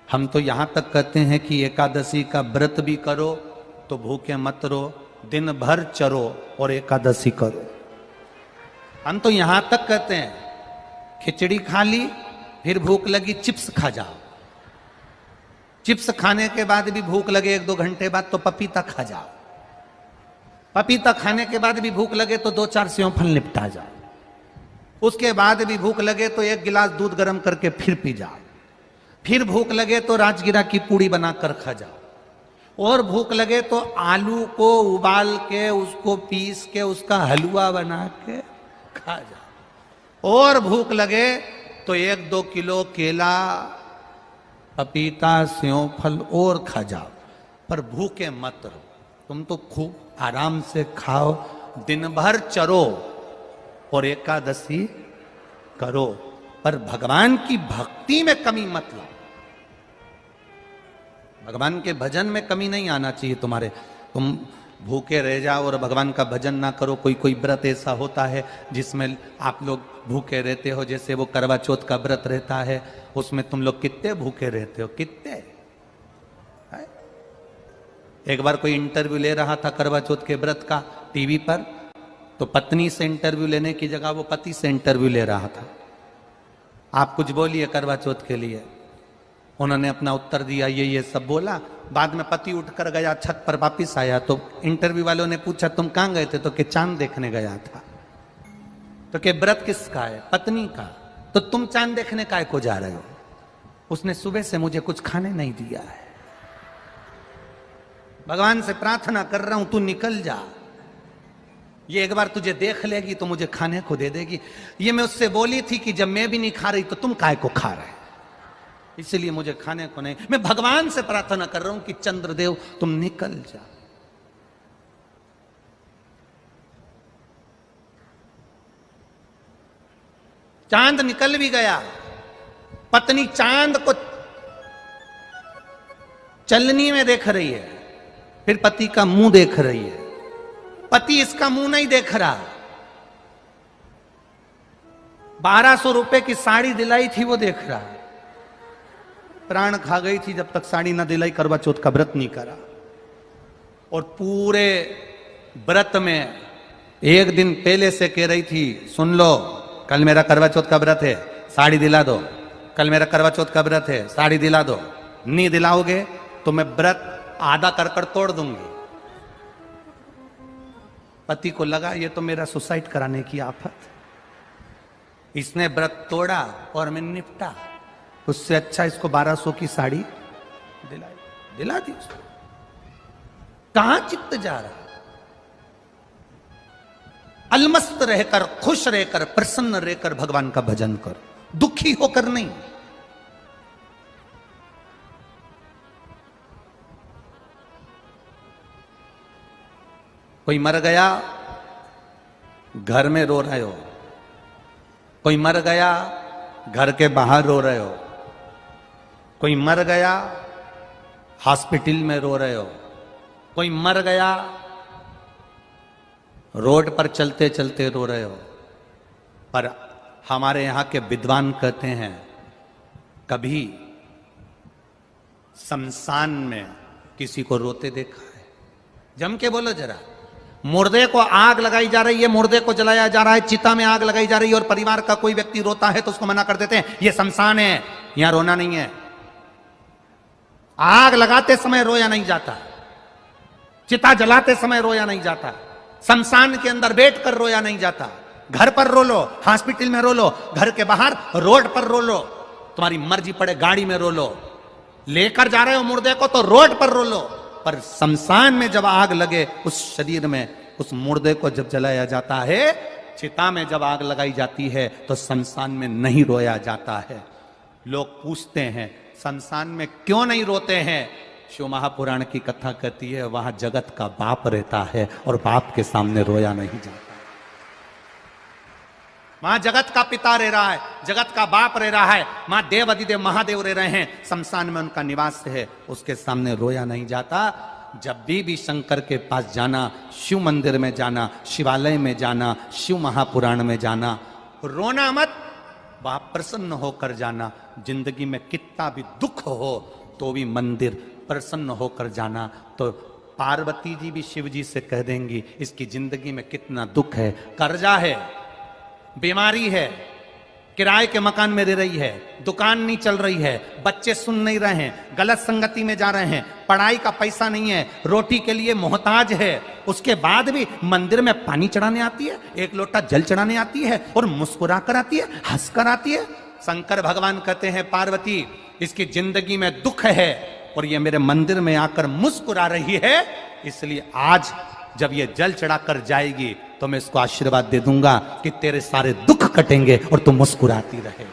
हम तो यहां तक कहते हैं कि एकादशी का व्रत भी करो तो भूखे मत रहो, दिन भर चरो और एकादशी करो। हम तो यहां तक कहते हैं खिचड़ी खा ली, फिर भूख लगी चिप्स खा जाओ, चिप्स खाने के बाद भी भूख लगे 1-2 घंटे बाद तो पपीता खा जाओ, पपीता खाने के बाद भी भूख लगे तो 2-4 सेव फल निपटा जाओ, उसके बाद भी भूख लगे तो 1 गिलास दूध गर्म करके फिर पी जाओ, फिर भूख लगे तो राजगिरा की पूड़ी बनाकर खा जाओ, और भूख लगे तो आलू को उबाल के उसको पीस के उसका हलवा बना के खा जाओ, और भूख लगे तो 1-2 किलो केला, पपीता, सेव फल और खा जाओ, पर भूखे मत रहो। तुम तो खूब आराम से खाओ, दिन भर चरो और एकादशी करो, पर भगवान की भक्ति में कमी मत लाओ। भगवान के भजन में कमी नहीं आना चाहिए तुम्हारे। तुम भूखे रह जाओ और भगवान का भजन ना करो। कोई कोई व्रत ऐसा होता है जिसमें आप लोग भूखे रहते हो, जैसे वो करवा चौथ का व्रत रहता है, उसमें तुम लोग कितने भूखे रहते हो, कितने। एक बार कोई इंटरव्यू ले रहा था करवा चौथ के व्रत का टीवी पर, तो पत्नी से इंटरव्यू लेने की जगह वो पति से इंटरव्यू ले रहा था। आप कुछ बोलिए करवा चौथ के लिए। उन्होंने अपना उत्तर दिया, ये सब बोला। बाद में पति उठकर गया, छत पर वापिस आया तो इंटरव्यू वालों ने पूछा तुम कहां गए थे, तो कि चांद देखने गया था। तो कि व्रत किसका है, पत्नी का। तो तुम चांद देखने काय को जा रहे हो, उसने सुबह से मुझे कुछ खाने नहीं दिया है, भगवान से प्रार्थना कर रहा हूं तू निकल जा, ये एक बार तुझे देख लेगी तो मुझे खाने को दे देगी। ये मैं उससे बोली थी कि जब मैं भी नहीं खा रही तो तुम काय को खा रहे, इसलिए मुझे खाने को नहीं। मैं भगवान से प्रार्थना कर रहा हूं कि चंद्रदेव तुम निकल जा। चांद निकल भी गया, पत्नी चांद को चलनी में देख रही है, फिर पति का मुंह देख रही है। पति इसका मुंह नहीं देख रहा। 1200 रुपए की साड़ी दिलाई थी वो देख रहा। प्राण खा गई थी जब तक साड़ी ना दिलाई, करवा चौथ का व्रत नहीं करा। और पूरे व्रत में एक दिन पहले से कह रही थी, सुन लो कल मेरा करवा चौथ का व्रत है, साड़ी दिला दो, कल मेरा करवा चौथ का व्रत है, साड़ी दिला दो, नहीं दिलाओगे तो मैं व्रत आधा कर तोड़ दूंगी। पति को लगा ये तो मेरा सुसाइड कराने की आफत, इसने व्रत तोड़ा और मैं निपटा, उससे अच्छा इसको 1200 की साड़ी दिला दी। कहां चित्त जा रहा। अलमस्त रहकर, खुश रहकर, प्रसन्न रहकर भगवान का भजन कर, दुखी होकर नहीं। कोई मर गया घर में रो रहे हो, कोई मर गया घर के बाहर रो रहे हो, कोई मर गया हॉस्पिटल में रो रहे हो, कोई मर गया रोड पर चलते चलते रो रहे हो। पर हमारे यहां के विद्वान कहते हैं कभी शमशान में किसी को रोते देखा है? जम के बोलो जरा। मुर्दे को आग लगाई जा रही है, मुर्दे को जलाया जा रहा है, चिता में आग लगाई जा रही है, और परिवार का कोई व्यक्ति रोता है तो उसको मना कर देते हैं, ये शमशान है, यहां रोना नहीं है। आग लगाते समय रोया नहीं जाता, चिता जलाते समय रोया नहीं जाता, शमशान के अंदर बैठकर रोया नहीं जाता। घर पर रो लो, हॉस्पिटल में रो लो, घर के बाहर रोड पर रो लो, तुम्हारी मर्जी पड़े गाड़ी में रो लो, लेकर जा रहे हो मुर्दे को तो रोड पर रो लो। पर शमशान में जब आग लगे, उस शरीर में उस मुर्दे को जब जलाया जाता है, चिता में जब आग लगाई जाती है तो शमशान में नहीं रोया जाता है। लोग पूछते हैं शमशान में क्यों नहीं रोते हैं। शिव महापुराण की कथा कहती है वहां जगत का बाप रहता है और बाप के सामने रोया नहीं जाता। वहां जगत का पिता रह रहा है, जगत का बाप रह रहा है, मां देव अधिदेव महादेव रह रहे हैं, शमशान में उनका निवास है, उसके सामने रोया नहीं जाता। जब भी शंकर के पास जाना, शिव मंदिर में जाना, शिवालय में जाना, शिव महापुराण में जाना, रोना मत, बाप प्रसन्न होकर जाना। जिंदगी में कितना भी दुख हो तो भी मंदिर प्रसन्न होकर जाना। तो पार्वती जी भी शिव जी से कह देंगी इसकी जिंदगी में कितना दुख है, कर्जा है, बीमारी है, किराए के मकान में रह रही है, दुकान नहीं चल रही है, बच्चे सुन नहीं रहे हैं, गलत संगति में जा रहे हैं, पढ़ाई का पैसा नहीं है, रोटी के लिए मोहताज है, उसके बाद भी मंदिर में पानी चढ़ाने आती है, एक लोटा जल चढ़ाने आती है और मुस्कुरा कर आती है, हंस कर आती है। शंकर भगवान कहते हैं पार्वती इसकी जिंदगी में दुख है और ये मेरे मंदिर में आकर मुस्कुरा रही है, इसलिए आज जब ये जल चढ़ाकर जाएगी तो मैं इसको आशीर्वाद दे दूंगा कि तेरे सारे दुख कटेंगे और तू मुस्कुराती रहे।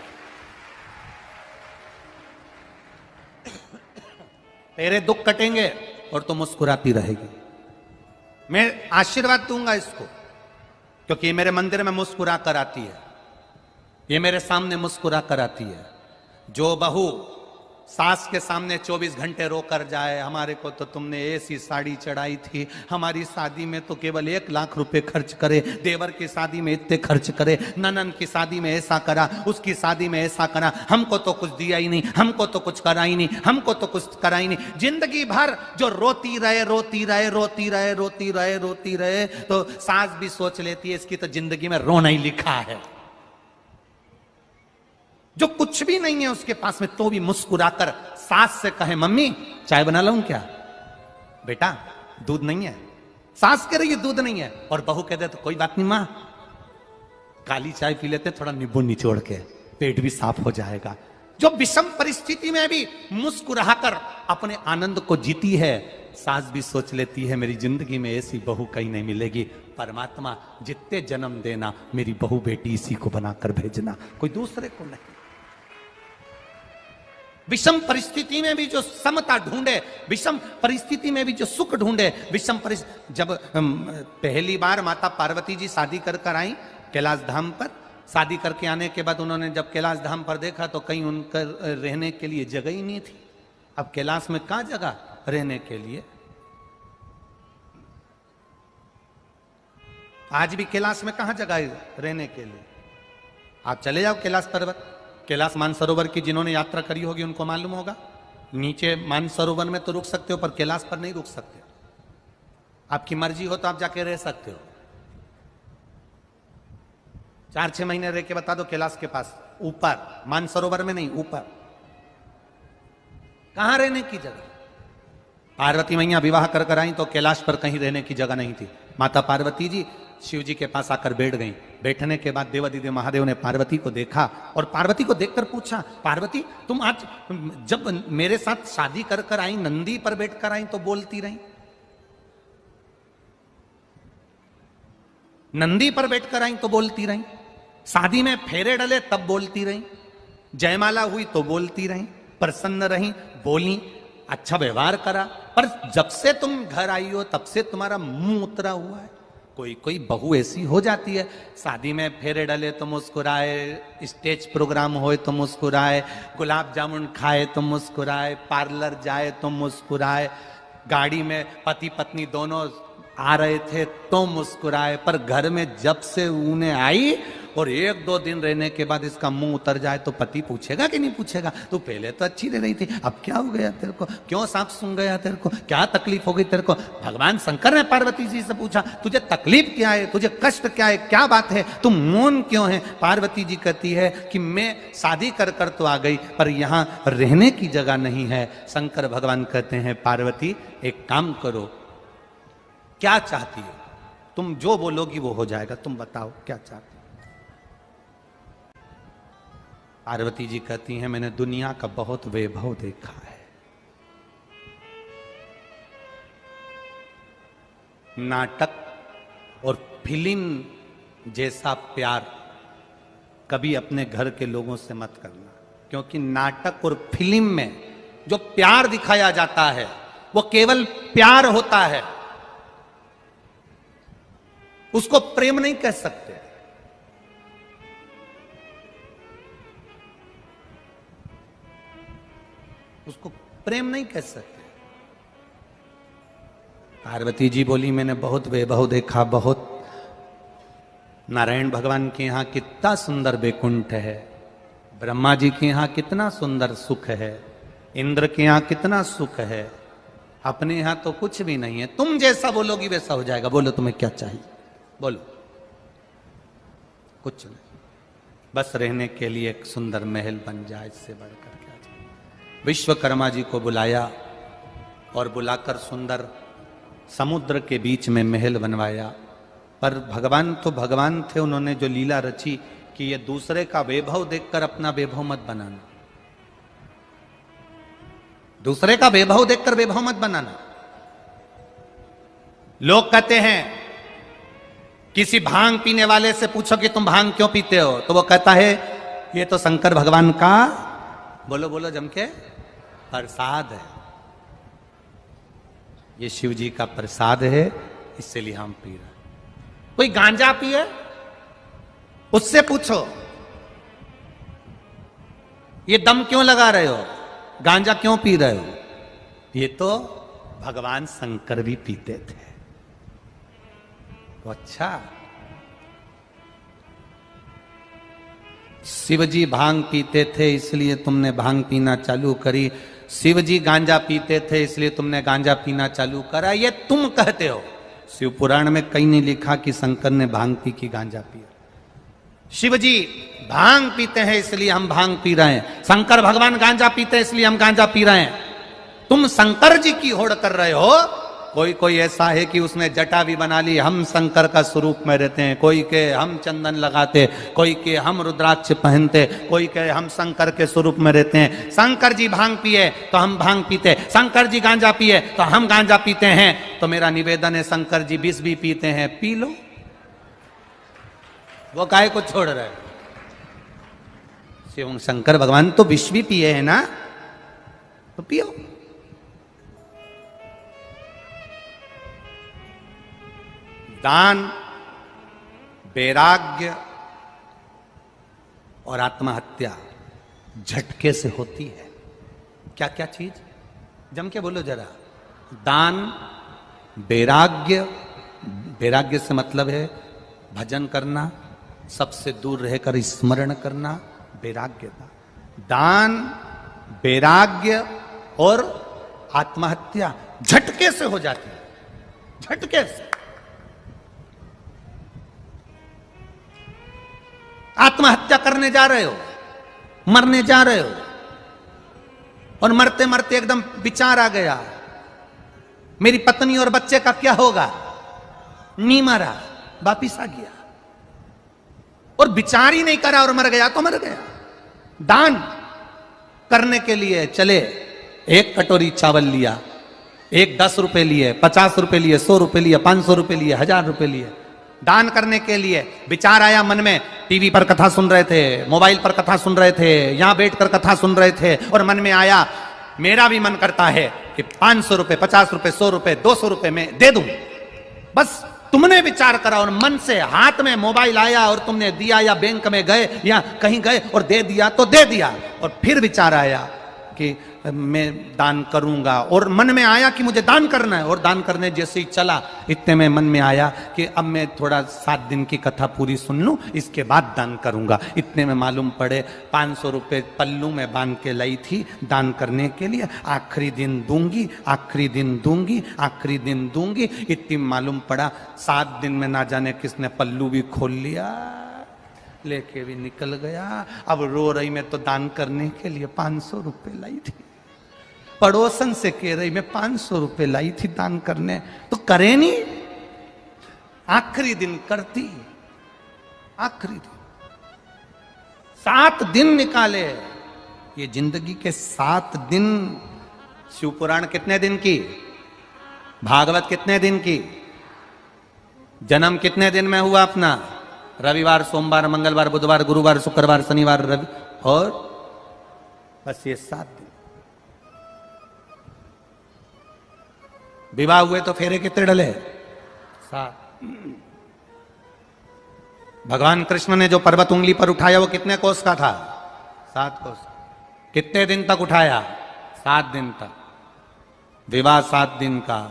तेरे दुख कटेंगे और तू मुस्कुराती रहेगी। मैं आशीर्वाद दूंगा इसको क्योंकि ये मेरे मंदिर में मुस्कुरा कर आती है, ये मेरे सामने मुस्कुरा कर आती है। जो बहू सास के सामने 24 घंटे रो कर जाए, हमारे को तो तुमने ऐसी साड़ी चढ़ाई थी, हमारी शादी में तो केवल 1 लाख रुपए खर्च करे, देवर की शादी में इतने खर्च करे, ननन की शादी में ऐसा करा, उसकी शादी में ऐसा करा, हमको तो कुछ दिया ही नहीं, हमको तो कुछ करा ही नहीं, हमको तो कुछ करा ही नहीं। जिंदगी भर जो रोती रहे रोती रहे रोती रहे रोती रहे रोती रहे, तो सास भी सोच लेती है इसकी तो जिंदगी में रोना ही लिखा है। जो कुछ भी नहीं है उसके पास में तो भी मुस्कुराकर सास से कहे मम्मी चाय बना लाऊं क्या, बेटा दूध नहीं है, सास कह रही है दूध नहीं है, और बहू कहते तो कोई बात नहीं मां काली चाय पी लेते थोड़ा नींबू निचोड़ के, पेट भी साफ हो जाएगा। जो विषम परिस्थिति में भी मुस्कुराकर अपने आनंद को जीती है, सास भी सोच लेती है मेरी जिंदगी में ऐसी बहू कहीं नहीं मिलेगी। परमात्मा जितने जन्म देना मेरी बहू बेटी इसी को बनाकर भेजना, कोई दूसरे को नहीं। विषम परिस्थिति में भी जो समता ढूंढे, विषम परिस्थिति में भी जो सुख ढूंढे, विषम परिस्थिति। जब पहली बार माता पार्वती जी शादी कर कर आई कैलाश धाम पर, शादी करके आने के बाद उन्होंने जब कैलाश धाम पर देखा तो कहीं उनका रहने के लिए जगह ही नहीं थी। अब कैलाश में कहां जगह रहने के लिए? आज भी कैलाश में कहां जगह है रहने के लिए? आप चले जाओ कैलाश पर्वत, कैलाश मानसरोवर की जिन्होंने यात्रा करी होगी उनको मालूम होगा, नीचे मानसरोवर में तो रुक सकते हो पर कैलाश पर नहीं रुक सकते। आपकी मर्जी हो तो आप जाके रह सकते हो, 4-6 महीने रह के बता दो कैलाश के पास, ऊपर मानसरोवर में नहीं, ऊपर। कहां रहने की जगह? पार्वती मैया विवाह कर कर आई तो कैलाश पर कहीं रहने की जगह नहीं थी। माता पार्वती जी शिव जी के पास आकर बैठ गई। बैठने के बाद देवादिदेव महादेव ने पार्वती को देखा और पार्वती को देखकर पूछा, पार्वती तुम आज जब मेरे साथ शादी कर कर आई, नंदी पर बैठकर आई तो बोलती रही, नंदी पर बैठकर आई तो बोलती रही, शादी में फेरे डले तब बोलती रही, जयमाला हुई तो बोलती रही, प्रसन्न रही, बोली, अच्छा व्यवहार करा, पर जब से तुम घर आई हो तब से तुम्हारा मुंह उतरा हुआ है। कोई कोई बहू ऐसी हो जाती है, शादी में फेरे डले तो मुस्कुराए, स्टेज प्रोग्राम होए तो मुस्कुराए, गुलाब जामुन खाए तो मुस्कुराए, पार्लर जाए तो मुस्कुराए, गाड़ी में पति पत्नी दोनों आ रहे थे तो मुस्कुराए, पर घर में जब से उन्हें आई और 1-2 दिन रहने के बाद इसका मुंह उतर जाए तो पति पूछेगा कि नहीं पूछेगा, तू पहले तो अच्छी रह रही थी, अब क्या हो गया तेरे को, क्यों सांप सूंघ गया तेरे को, क्या तकलीफ हो गई तेरे को? भगवान शंकर ने पार्वती जी से पूछा, तुझे तकलीफ क्या है, तुझे कष्ट क्या है, क्या बात है, तुम मौन क्यों है? पार्वती जी कहती है कि मैं शादी कर कर तो आ गई पर यहां रहने की जगह नहीं है। शंकर भगवान कहते हैं पार्वती एक काम करो, क्या चाहती हो? तुम जो बोलोगी वो हो जाएगा, तुम बताओ क्या चाहती हो? पार्वती जी कहती हैं मैंने दुनिया का बहुत वैभव देखा है, नाटक और फिल्म जैसा प्यार कभी अपने घर के लोगों से मत करना। क्योंकि नाटक और फिल्म में जो प्यार दिखाया जाता है वो केवल प्यार होता है, उसको प्रेम नहीं कह सकते। उसको प्रेम नहीं कह सकते। पार्वती जी बोली मैंने बहुत वैभव देखा, बहुत। नारायण भगवान के यहां कितना सुंदर वैकुंठ है, ब्रह्मा जी के यहां कितना सुंदर सुख है, इंद्र के यहां कितना सुख है, अपने यहां तो कुछ भी नहीं है। तुम जैसा बोलोगी वैसा हो जाएगा। बोलो तुम्हें क्या चाहिए, बोलो। कुछ नहीं, बस रहने के लिए एक सुंदर महल बन जाए, इससे बढ़कर क्या चाहिए। विश्वकर्मा जी को बुलाया और बुलाकर सुंदर समुद्र के बीच में महल बनवाया। पर भगवान तो भगवान थे, उन्होंने जो लीला रची कि ये दूसरे का वैभव देखकर अपना वैभव मत बनाना, दूसरे का वैभव देखकर वैभव मत बनाना। लोग कहते हैं, किसी भांग पीने वाले से पूछो कि तुम भांग क्यों पीते हो, तो वो कहता है ये तो शंकर भगवान का, बोलो बोलो जम के, प्रसाद है, ये शिव जी का प्रसाद है, इसलिए हम पी रहे हैं। कोई गांजा पिए, उससे पूछो ये दम क्यों लगा रहे हो, गांजा क्यों पी रहे हो, ये तो भगवान शंकर भी पीते थे। तो अच्छा, शिव जी भांग पीते थे इसलिए तुमने भांग पीना चालू करी, शिव जी गांजा पीते थे इसलिए तुमने गांजा पीना चालू करा, ये तुम कहते हो। शिव पुराण में कहीं नहीं लिखा कि शंकर ने भांग पी कि गांजा पिया। शिव जी भांग पीते हैं इसलिए हम भांग पी रहे हैं, शंकर भगवान गांजा पीते हैं इसलिए हम गांजा पी रहे हैं। तुम शंकर जी की होड़ कर रहे हो। कोई कोई ऐसा है कि उसने जटा भी बना ली, हम शंकर का स्वरूप में रहते हैं, कोई के हम चंदन लगाते, कोई के हम रुद्राक्ष पहनते, कोई के हम शंकर के स्वरूप में रहते हैं। शंकर जी भांग पिए तो हम भांग पीते, शंकर जी गांजा पिए तो हम गांजा पीते हैं। तो मेरा निवेदन है, शंकर जी विष भी पीते हैं, पी लो। वो गाय को छोड़ रहे, शिव शंकर भगवान तो विष भी पिए हैं ना, तो पियो। दान, वैराग्य और आत्महत्या झटके से होती है। क्या क्या चीज, जम के बोलो जरा। दान, वैराग्य, वैराग्य से मतलब है भजन करना, सबसे दूर रहकर स्मरण करना, वैराग्यता। दान, वैराग्य और आत्महत्या झटके से हो जाती है, झटके से। आत्महत्या करने जा रहे हो, मरने जा रहे हो, और मरते मरते एकदम विचार आ गया, मेरी पत्नी और बच्चे का क्या होगा, नहीं मरा, वापिस आ गया, और विचार ही नहीं करा और मर गया तो मर गया। दान करने के लिए चले, एक कटोरी चावल लिया, एक 10 रुपए लिए, 50 रुपए लिए, 100 रुपए लिए, 500 रुपए लिए, 1000 रुपए लिए। दान करने के लिए विचार आया मन में, टीवी पर कथा सुन रहे थे, मोबाइल पर कथा सुन रहे थे, यहां बैठकर कथा सुन रहे थे, और मन में आया मेरा भी मन करता है कि 500 रुपए, 50 रुपए, 100 रुपए, 200 रुपए में दे दूं। बस तुमने विचार करा और मन से, हाथ में मोबाइल आया और तुमने दिया, या बैंक में गए या कहीं गए और दे दिया तो दे दिया। और फिर विचार आया कि मैं दान करूंगा, और मन में आया कि मुझे दान करना है, और दान करने जैसे ही चला, इतने में मन में आया कि अब मैं थोड़ा 7 दिन की कथा पूरी सुन लूं, इसके बाद दान करूंगा। इतने में मालूम पड़े 500 रुपए पल्लू में बांध के लाई थी दान करने के लिए, आखिरी दिन दूंगी, आखिरी दिन दूंगी, आखिरी दिन दूंगी। इतनी मालूम पड़ा 7 दिन में ना जाने किसने पल्लू भी खोल लिया, लेके भी निकल गया। अब रो रही मैं तो दान करने के लिए 500 रुपए लाई थी, पड़ोसन से कह रही मैं 500 रुपए लाई थी दान करने, तो करे नहीं, आखिरी दिन करती, आखिरी दिन। 7 दिन निकाले, ये जिंदगी के 7 दिन। शिवपुराण कितने दिन की, भागवत कितने दिन की, जन्म कितने दिन में हुआ अपना, रविवार, सोमवार, मंगलवार, बुधवार, गुरुवार, शुक्रवार, शनिवार, रवि, और बस ये 7 दिन। विवाह हुए तो फेरे कितने डले? 7। भगवान कृष्ण ने जो पर्वत उंगली पर उठाया वो कितने कोस का था? 7 कोस। कितने दिन तक उठाया? 7 दिन तक। विवाह 7 दिन का,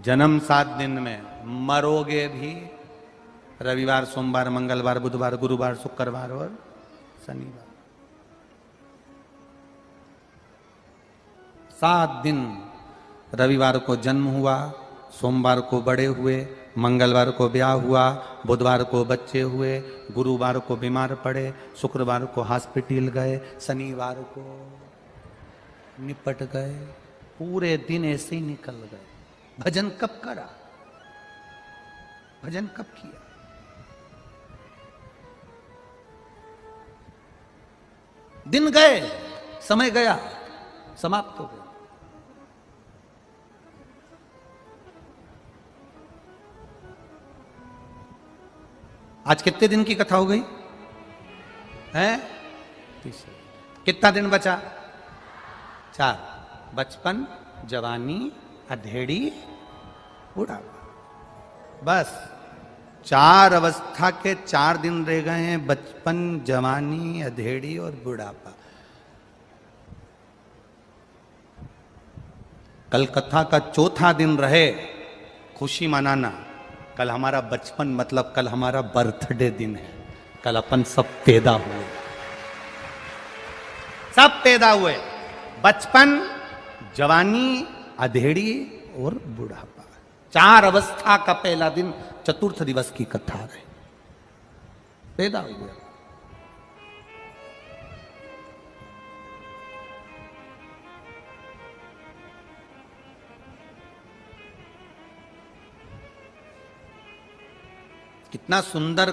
जन्म 7 दिन में, मरोगे भी रविवार, सोमवार, मंगलवार, बुधवार, गुरुवार, शुक्रवार और शनिवार। 7 दिन। रविवार को जन्म हुआ, सोमवार को बड़े हुए, मंगलवार को ब्याह हुआ, बुधवार को बच्चे हुए, गुरुवार को बीमार पड़े, शुक्रवार को हॉस्पिटल गए, शनिवार को निपट गए। पूरे दिन ऐसे ही निकल गए। भजन कब करा? भजन कब किया? दिन गए, समय गया, समाप्त हो गया। आज कितने दिन की कथा हो गई है? 30। कितना दिन बचा? 4। बचपन, जवानी, अधेड़ी, बुढ़ापा। बस 4 अवस्था के 4 दिन रह गए हैं। बचपन, जवानी, अधेड़ी और बुढ़ापा। कल कथा का 4था दिन रहे खुशी मनाना। कल हमारा बचपन, मतलब कल हमारा बर्थडे दिन है। कल अपन सब पैदा हुए, सब पैदा हुए। बचपन, जवानी, अधेड़ी और बुढ़ापा। 4 अवस्था का पहला दिन चतुर्थ दिवस की कथा है। पैदा हुए। कितना सुंदर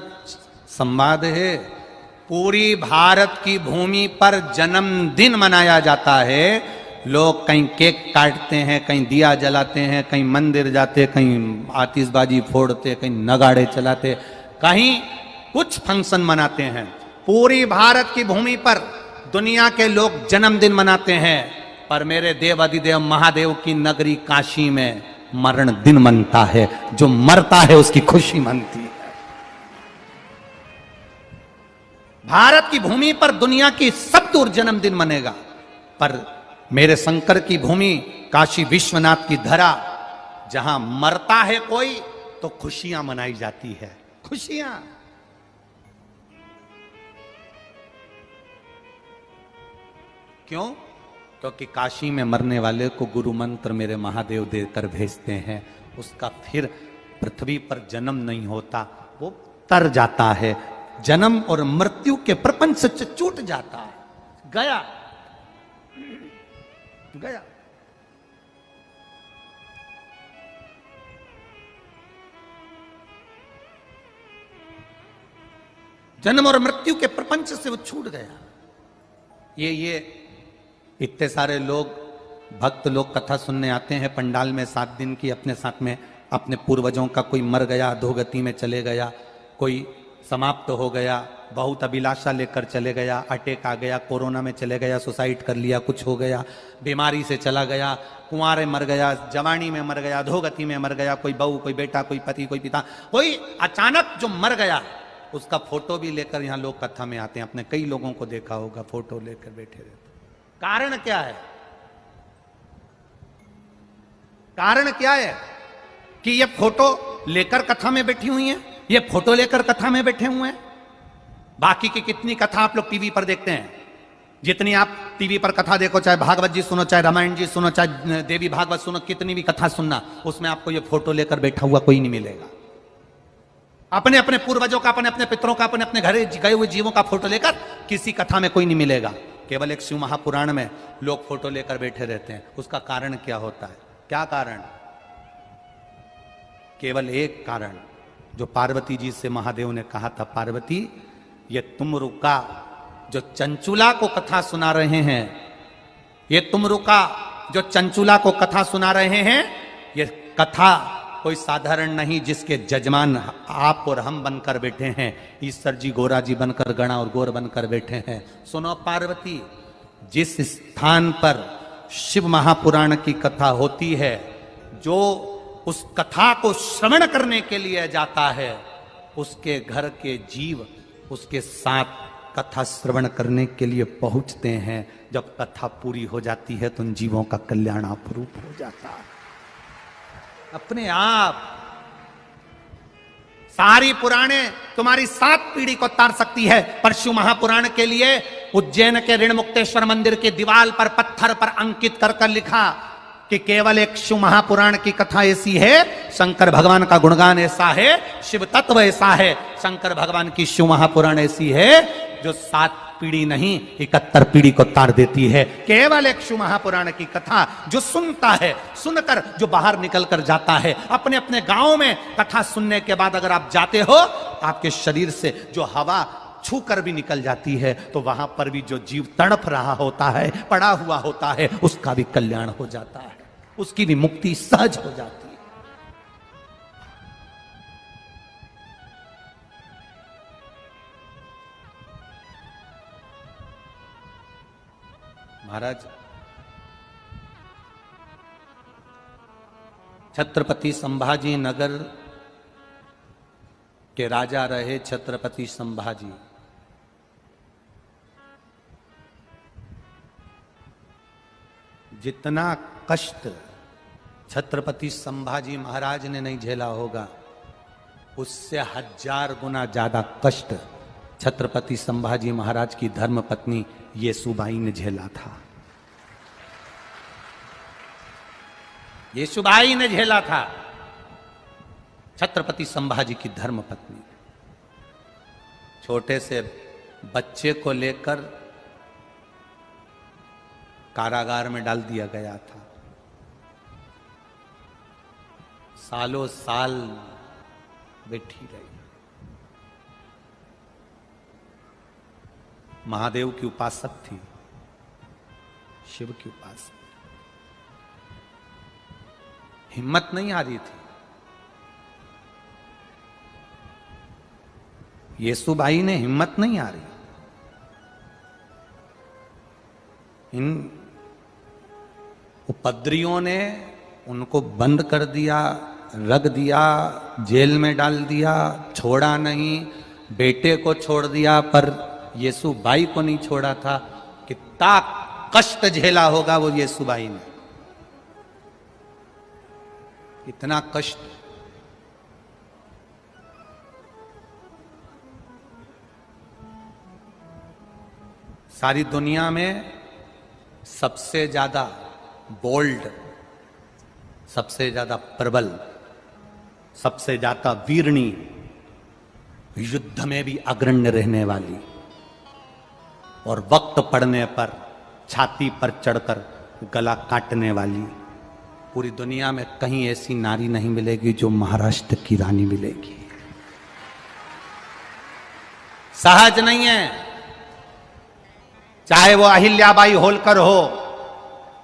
संवाद है। पूरी भारत की भूमि पर जन्मदिन मनाया जाता है। लोग कहीं केक काटते हैं, कहीं दिया जलाते हैं, कहीं मंदिर जाते, कहीं आतिशबाजी फोड़ते, कहीं नगाड़े चलाते, कहीं कुछ फंक्शन मनाते हैं। पूरी भारत की भूमि पर दुनिया के लोग जन्मदिन मनाते हैं, पर मेरे देव अधिदेव महादेव की नगरी काशी में मरण दिन मनता है। जो मरता है उसकी खुशी मनती है। भारत की भूमि पर दुनिया की सब दूर जन्मदिन मनेगा, पर मेरे शंकर की भूमि काशी विश्वनाथ की धरा, जहां मरता है कोई तो खुशियां मनाई जाती है। खुशियां। क्यों? क्योंकि काशी में मरने वाले को गुरु मंत्र मेरे महादेव देकर भेजते हैं। उसका फिर पृथ्वी पर जन्म नहीं होता, वो तर जाता है। जन्म और मृत्यु के प्रपंच से छूट जाता है। गया गया। जन्म और मृत्यु के प्रपंच से वो छूट गया। ये इतने सारे लोग, भक्त लोग कथा सुनने आते हैं पंडाल में 7 दिन की। अपने साथ में अपने पूर्वजों का कोई मर गया, अधोगति में चले गया, कोई समाप्त हो गया, बहुत अभिलाषा लेकर चले गया, अटैक आ गया, कोरोना में चले गया, सुसाइड कर लिया, कुछ हो गया, बीमारी से चला गया, कुंवारे मर गया, जवानी में मर गया, अधोगति में मर गया, कोई बहू, कोई बेटा, कोई पति, कोई पिता, कोई अचानक जो मर गया, उसका फोटो भी लेकर यहाँ लोग कथा में आते हैं। आपने कई लोगों को देखा होगा फोटो लेकर बैठे रहते। कारण क्या है? कारण क्या है कि ये फोटो लेकर कथा में बैठी हुई हैं? ये फोटो लेकर कथा में बैठे हुए हैं। बाकी की कितनी कथा आप लोग टीवी पर देखते हैं। जितनी आप टीवी पर कथा देखो, चाहे भागवत जी सुनो, चाहे रामायण जी सुनो, चाहे देवी भागवत सुनो, कितनी भी कथा सुनना, उसमें आपको ये फोटो लेकर बैठा हुआ कोई नहीं मिलेगा। अपने अपने पूर्वजों का, अपने अपने पितरों का, अपने अपने घरे गए हुए जीवों का फोटो लेकर किसी कथा में कोई नहीं मिलेगा। केवल एक शिव महापुराण में लोग फोटो लेकर बैठे रहते हैं। उसका कारण क्या होता है? क्या कारण? केवल एक कारण, जो पार्वती जी से महादेव ने कहा था, पार्वती ये तुम रुका जो चंचुला को कथा सुना रहे हैं, ये तुम रुका जो चंचुला को कथा सुना रहे हैं, ये कथा कोई साधारण नहीं, जिसके जजमान आप और हम बनकर बैठे हैं। ईश्वर जी गोरा जी बनकर, गणा और गोर बनकर बैठे हैं। सुनो पार्वती, जिस स्थान पर शिव महापुराण की कथा होती है, जो उस कथा को श्रवण करने के लिए जाता है, उसके घर के जीव उसके साथ कथा श्रवण करने के लिए पहुंचते हैं। जब कथा पूरी हो जाती है तो उन जीवों का कल्याण अपूर्व हो जाता है। अपने आप सारी पुराणे तुम्हारी 7 पीढ़ी को तार सकती है, पर शिव महापुराण के लिए उज्जैन के ऋणमुक्तेश्वर मंदिर की दीवार पर पत्थर पर अंकित कर कर लिखा कि केवल एक शिव महापुराण की कथा ऐसी है, शंकर भगवान का गुणगान ऐसा है, शिव तत्व ऐसा है, शंकर भगवान की शिव महापुराण ऐसी है जो 7 पीढ़ी नहीं 71 पीढ़ी को तार देती है। केवल एक शिव महापुराण की कथा जो सुनता है, सुनकर जो बाहर निकल कर जाता है, अपने अपने गांव में कथा सुनने के बाद अगर आप जाते हो, आपके शरीर से जो हवा छू कर भी निकल जाती है, तो वहां पर भी जो जीव तड़प रहा होता है, पड़ा हुआ होता है, उसका भी कल्याण हो जाता है, उसकी भी मुक्ति सहज हो जाती है। महाराज, छत्रपति संभाजी नगर के राजा रहे छत्रपति संभाजी। जितना कष्ट छत्रपति संभाजी महाराज ने नहीं झेला होगा, उससे 1000 गुना ज्यादा कष्ट छत्रपति संभाजी महाराज की धर्मपत्नी येसुबाई ने झेला था। येसुबाई ने झेला था, छत्रपति संभाजी की धर्मपत्नी। छोटे से बच्चे को लेकर कारागार में डाल दिया गया था। सालों साल बैठी रही। महादेव की उपासक थी, शिव की उपासक। हिम्मत नहीं आ रही थी। येसुबाई ने हिम्मत नहीं आ रही। इन उपद्रवियों ने उनको बंद कर दिया, रख दिया, जेल में डाल दिया, छोड़ा नहीं। बेटे को छोड़ दिया, पर येसुबाई को नहीं छोड़ा था। कितना कष्ट झेला होगा वो येसुबाई ने, कितना कष्ट। सारी दुनिया में सबसे ज्यादा बोल्ड, सबसे ज्यादा प्रबल, सबसे ज्यादा वीरणी, युद्ध में भी अग्रण्य रहने वाली और वक्त पड़ने पर छाती पर चढ़कर गला काटने वाली, पूरी दुनिया में कहीं ऐसी नारी नहीं मिलेगी जो महाराष्ट्र की रानी मिलेगी। सहज नहीं है। चाहे वो अहिल्याबाई होलकर हो,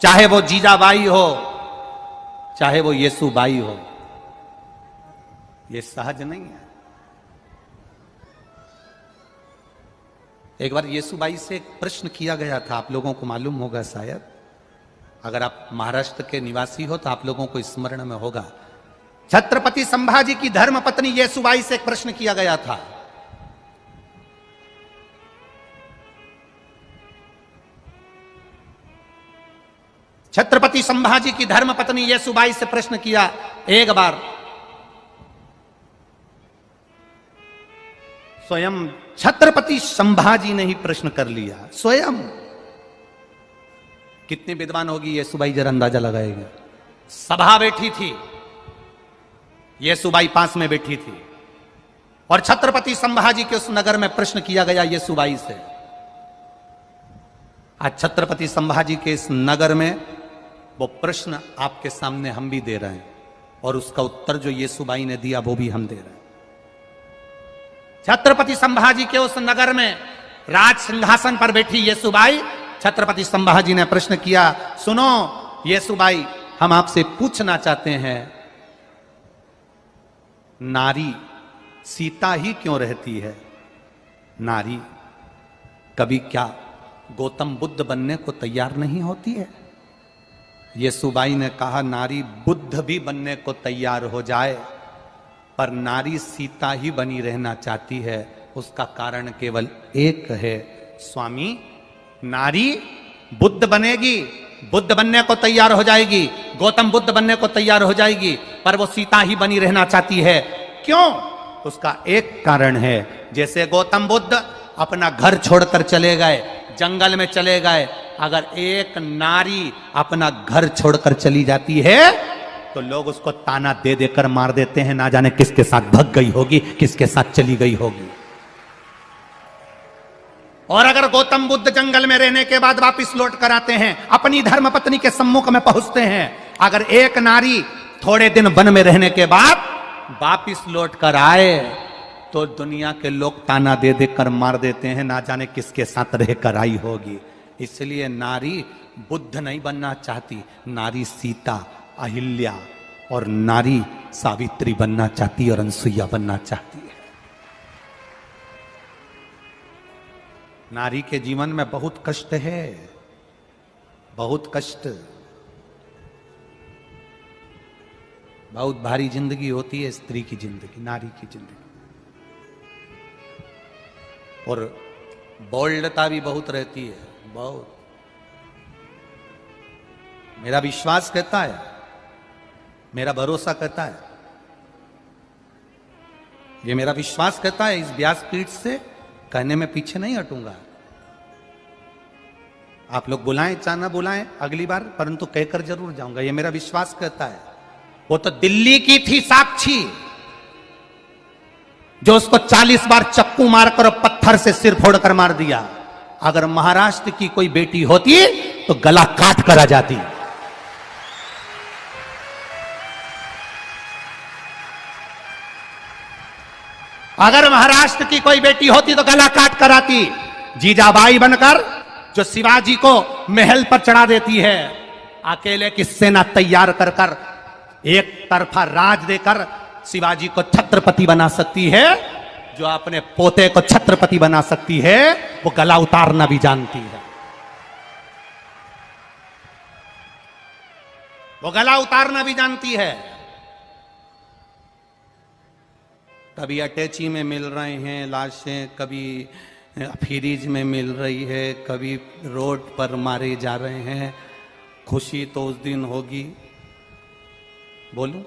चाहे वो जीजाबाई हो, चाहे वो येसुबाई हो, ये सहज नहीं है। एक बार येसुबाई से एक प्रश्न किया गया था, आप लोगों को मालूम होगा शायद, अगर आप महाराष्ट्र के निवासी हो तो आप लोगों को स्मरण में होगा। छत्रपति संभाजी की धर्मपत्नी येसुबाई से एक प्रश्न किया गया था। छत्रपति संभाजी की धर्मपत्नी येसुबाई से प्रश्न किया एक बार। स्वयं छत्रपति संभाजी ने ही प्रश्न कर लिया, स्वयं। कितनी विद्वान होगी येसुबाई, जरा अंदाजा लगाएगा। सभा बैठी थी, येसुबाई पास में बैठी थी, और छत्रपति संभाजी के उस नगर में प्रश्न किया गया येसुबाई से। आज छत्रपति संभाजी के इस नगर में वो प्रश्न आपके सामने हम भी दे रहे हैं, और उसका उत्तर जो येसुबाई ने दिया वो भी हम दे रहे हैं। छत्रपति संभाजी के उस नगर में राज सिंहासन पर बैठी येसुबाई, छत्रपति संभाजी ने प्रश्न किया, सुनो येसुबाई, हम आपसे पूछना चाहते हैं, नारी सीता ही क्यों रहती है? नारी कभी क्या गौतम बुद्ध बनने को तैयार नहीं होती है। येसुबाई ने कहा नारी बुद्ध भी बनने को तैयार हो जाए, पर नारी सीता ही बनी रहना चाहती है। उसका कारण केवल एक है, स्वामी, नारी बुद्ध बनेगी, बुद्ध बनने को तैयार हो जाएगी, गौतम बुद्ध बनने को तैयार हो जाएगी, पर वो सीता ही बनी रहना चाहती है। क्यों? उसका एक कारण है, जैसे गौतम बुद्ध अपना घर छोड़कर चले गए, जंगल में चले गए, अगर एक नारी अपना घर छोड़कर चली जाती है तो लोग उसको ताना दे देकर मार देते हैं, ना जाने किसके साथ भग गई होगी, किसके साथ चली गई होगी। और अगर गौतम बुद्ध जंगल में रहने के बाद वापस लौट कर आते हैं, अपनी धर्म पत्नी के सम्मुख में पहुंचते हैं, अगर एक नारी थोड़े दिन वन में रहने के बाद वापस लौट कर आए तो दुनिया के लोग ताना दे देकर मार देते हैं, ना जाने किसके साथ रहकर आई होगी। इसलिए नारी बुद्ध नहीं बनना चाहती, नारी सीता, अहिल्या और नारी सावित्री बनना चाहती और अनसुईया बनना चाहती है। नारी के जीवन में बहुत कष्ट है, बहुत कष्ट, बहुत भारी जिंदगी होती है स्त्री की जिंदगी, नारी की जिंदगी। और बोल्डता भी बहुत रहती है, बहुत। मेरा विश्वास कहता है, मेरा भरोसा कहता है, ये मेरा विश्वास कहता है, इस व्यासपीठ से कहने में पीछे नहीं हटूंगा। आप लोग बुलाएं चाहे ना बुलाएं अगली बार, परंतु कहकर जरूर जाऊंगा, ये मेरा विश्वास कहता है। वो तो दिल्ली की थी साक्षी, जो उसको 40 बार चक्कू मारकर और पत्थर से सिर फोड़कर मार दिया। अगर महाराष्ट्र की कोई बेटी होती तो गला काट कर आ जाती। अगर महाराष्ट्र की कोई बेटी होती तो गला काट कर आती। जीजाबाई बनकर जो शिवाजी को महल पर चढ़ा देती है, अकेले की सेना तैयार कर कर एक तरफा राज देकर शिवाजी को छत्रपति बना सकती है, जो अपने पोते को छत्रपति बना सकती है, वो गला उतारना भी जानती है। वो गला उतारना भी जानती है। कभी अटैची में मिल रहे हैं लाशें, कभी फ्रीज में मिल रही है, कभी रोड पर मारे जा रहे हैं। खुशी तो उस दिन होगी, बोलो,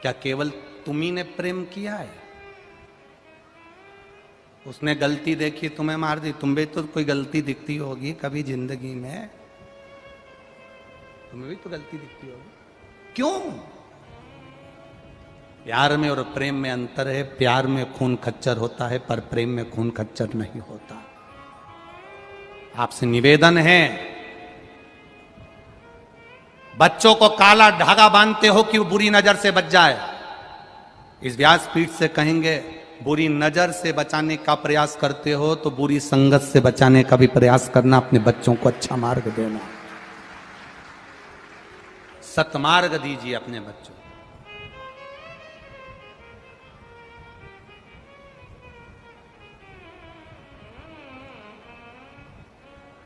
क्या केवल तुम्ही ने प्रेम किया है? उसने गलती देखी, तुम्हें मार दी। तुम्हें तो कोई गलती दिखती होगी कभी जिंदगी में, तुम्हें भी तो गलती दिखती होगी। क्यों? प्यार में और प्रेम में अंतर है। प्यार में खून खच्चर होता है, पर प्रेम में खून खच्चर नहीं होता। आपसे निवेदन है, बच्चों को काला धागा बांधते हो कि वो बुरी नजर से बच जाए। इस व्यासपीठ से कहेंगे, बुरी नजर से बचाने का प्रयास करते हो तो बुरी संगत से बचाने का भी प्रयास करना। अपने बच्चों को अच्छा मार्ग देना, सतमार्ग दीजिए अपने बच्चों।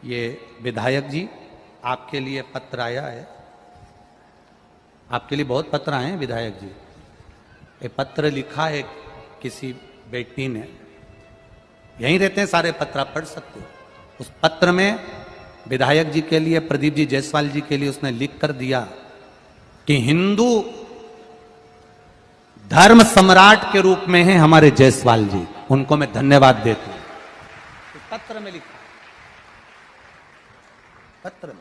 ये विधायक जी, आपके लिए पत्र आया है। आपके लिए बहुत पत्र आए हैं विधायक जी। ये पत्र लिखा है किसी बेटी ने, यहीं रहते हैं सारे पत्र, आप पढ़ सकते हो। उस पत्र में विधायक जी के लिए, प्रदीप जी जायसवाल जी के लिए उसने लिख कर दिया कि हिंदू धर्म सम्राट के रूप में हैं हमारे जायसवाल जी, उनको मैं धन्यवाद देता हूं। तो पत्र में लिखा, पत्र में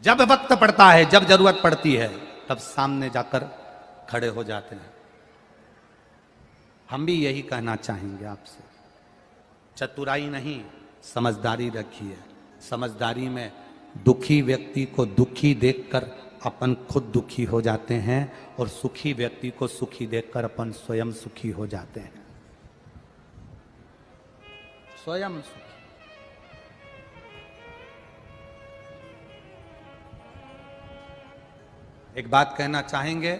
जब वक्त पड़ता है, जब जरूरत पड़ती है, तब सामने जाकर खड़े हो जाते हैं। हम भी यही कहना चाहेंगे आपसे, चतुराई नहीं, समझदारी रखिए। समझदारी में दुखी व्यक्ति को दुखी देखकर अपन खुद दुखी हो जाते हैं, और सुखी व्यक्ति को सुखी देखकर अपन स्वयं सुखी हो जाते हैं। स्वयं सुखी। एक बात कहना चाहेंगे,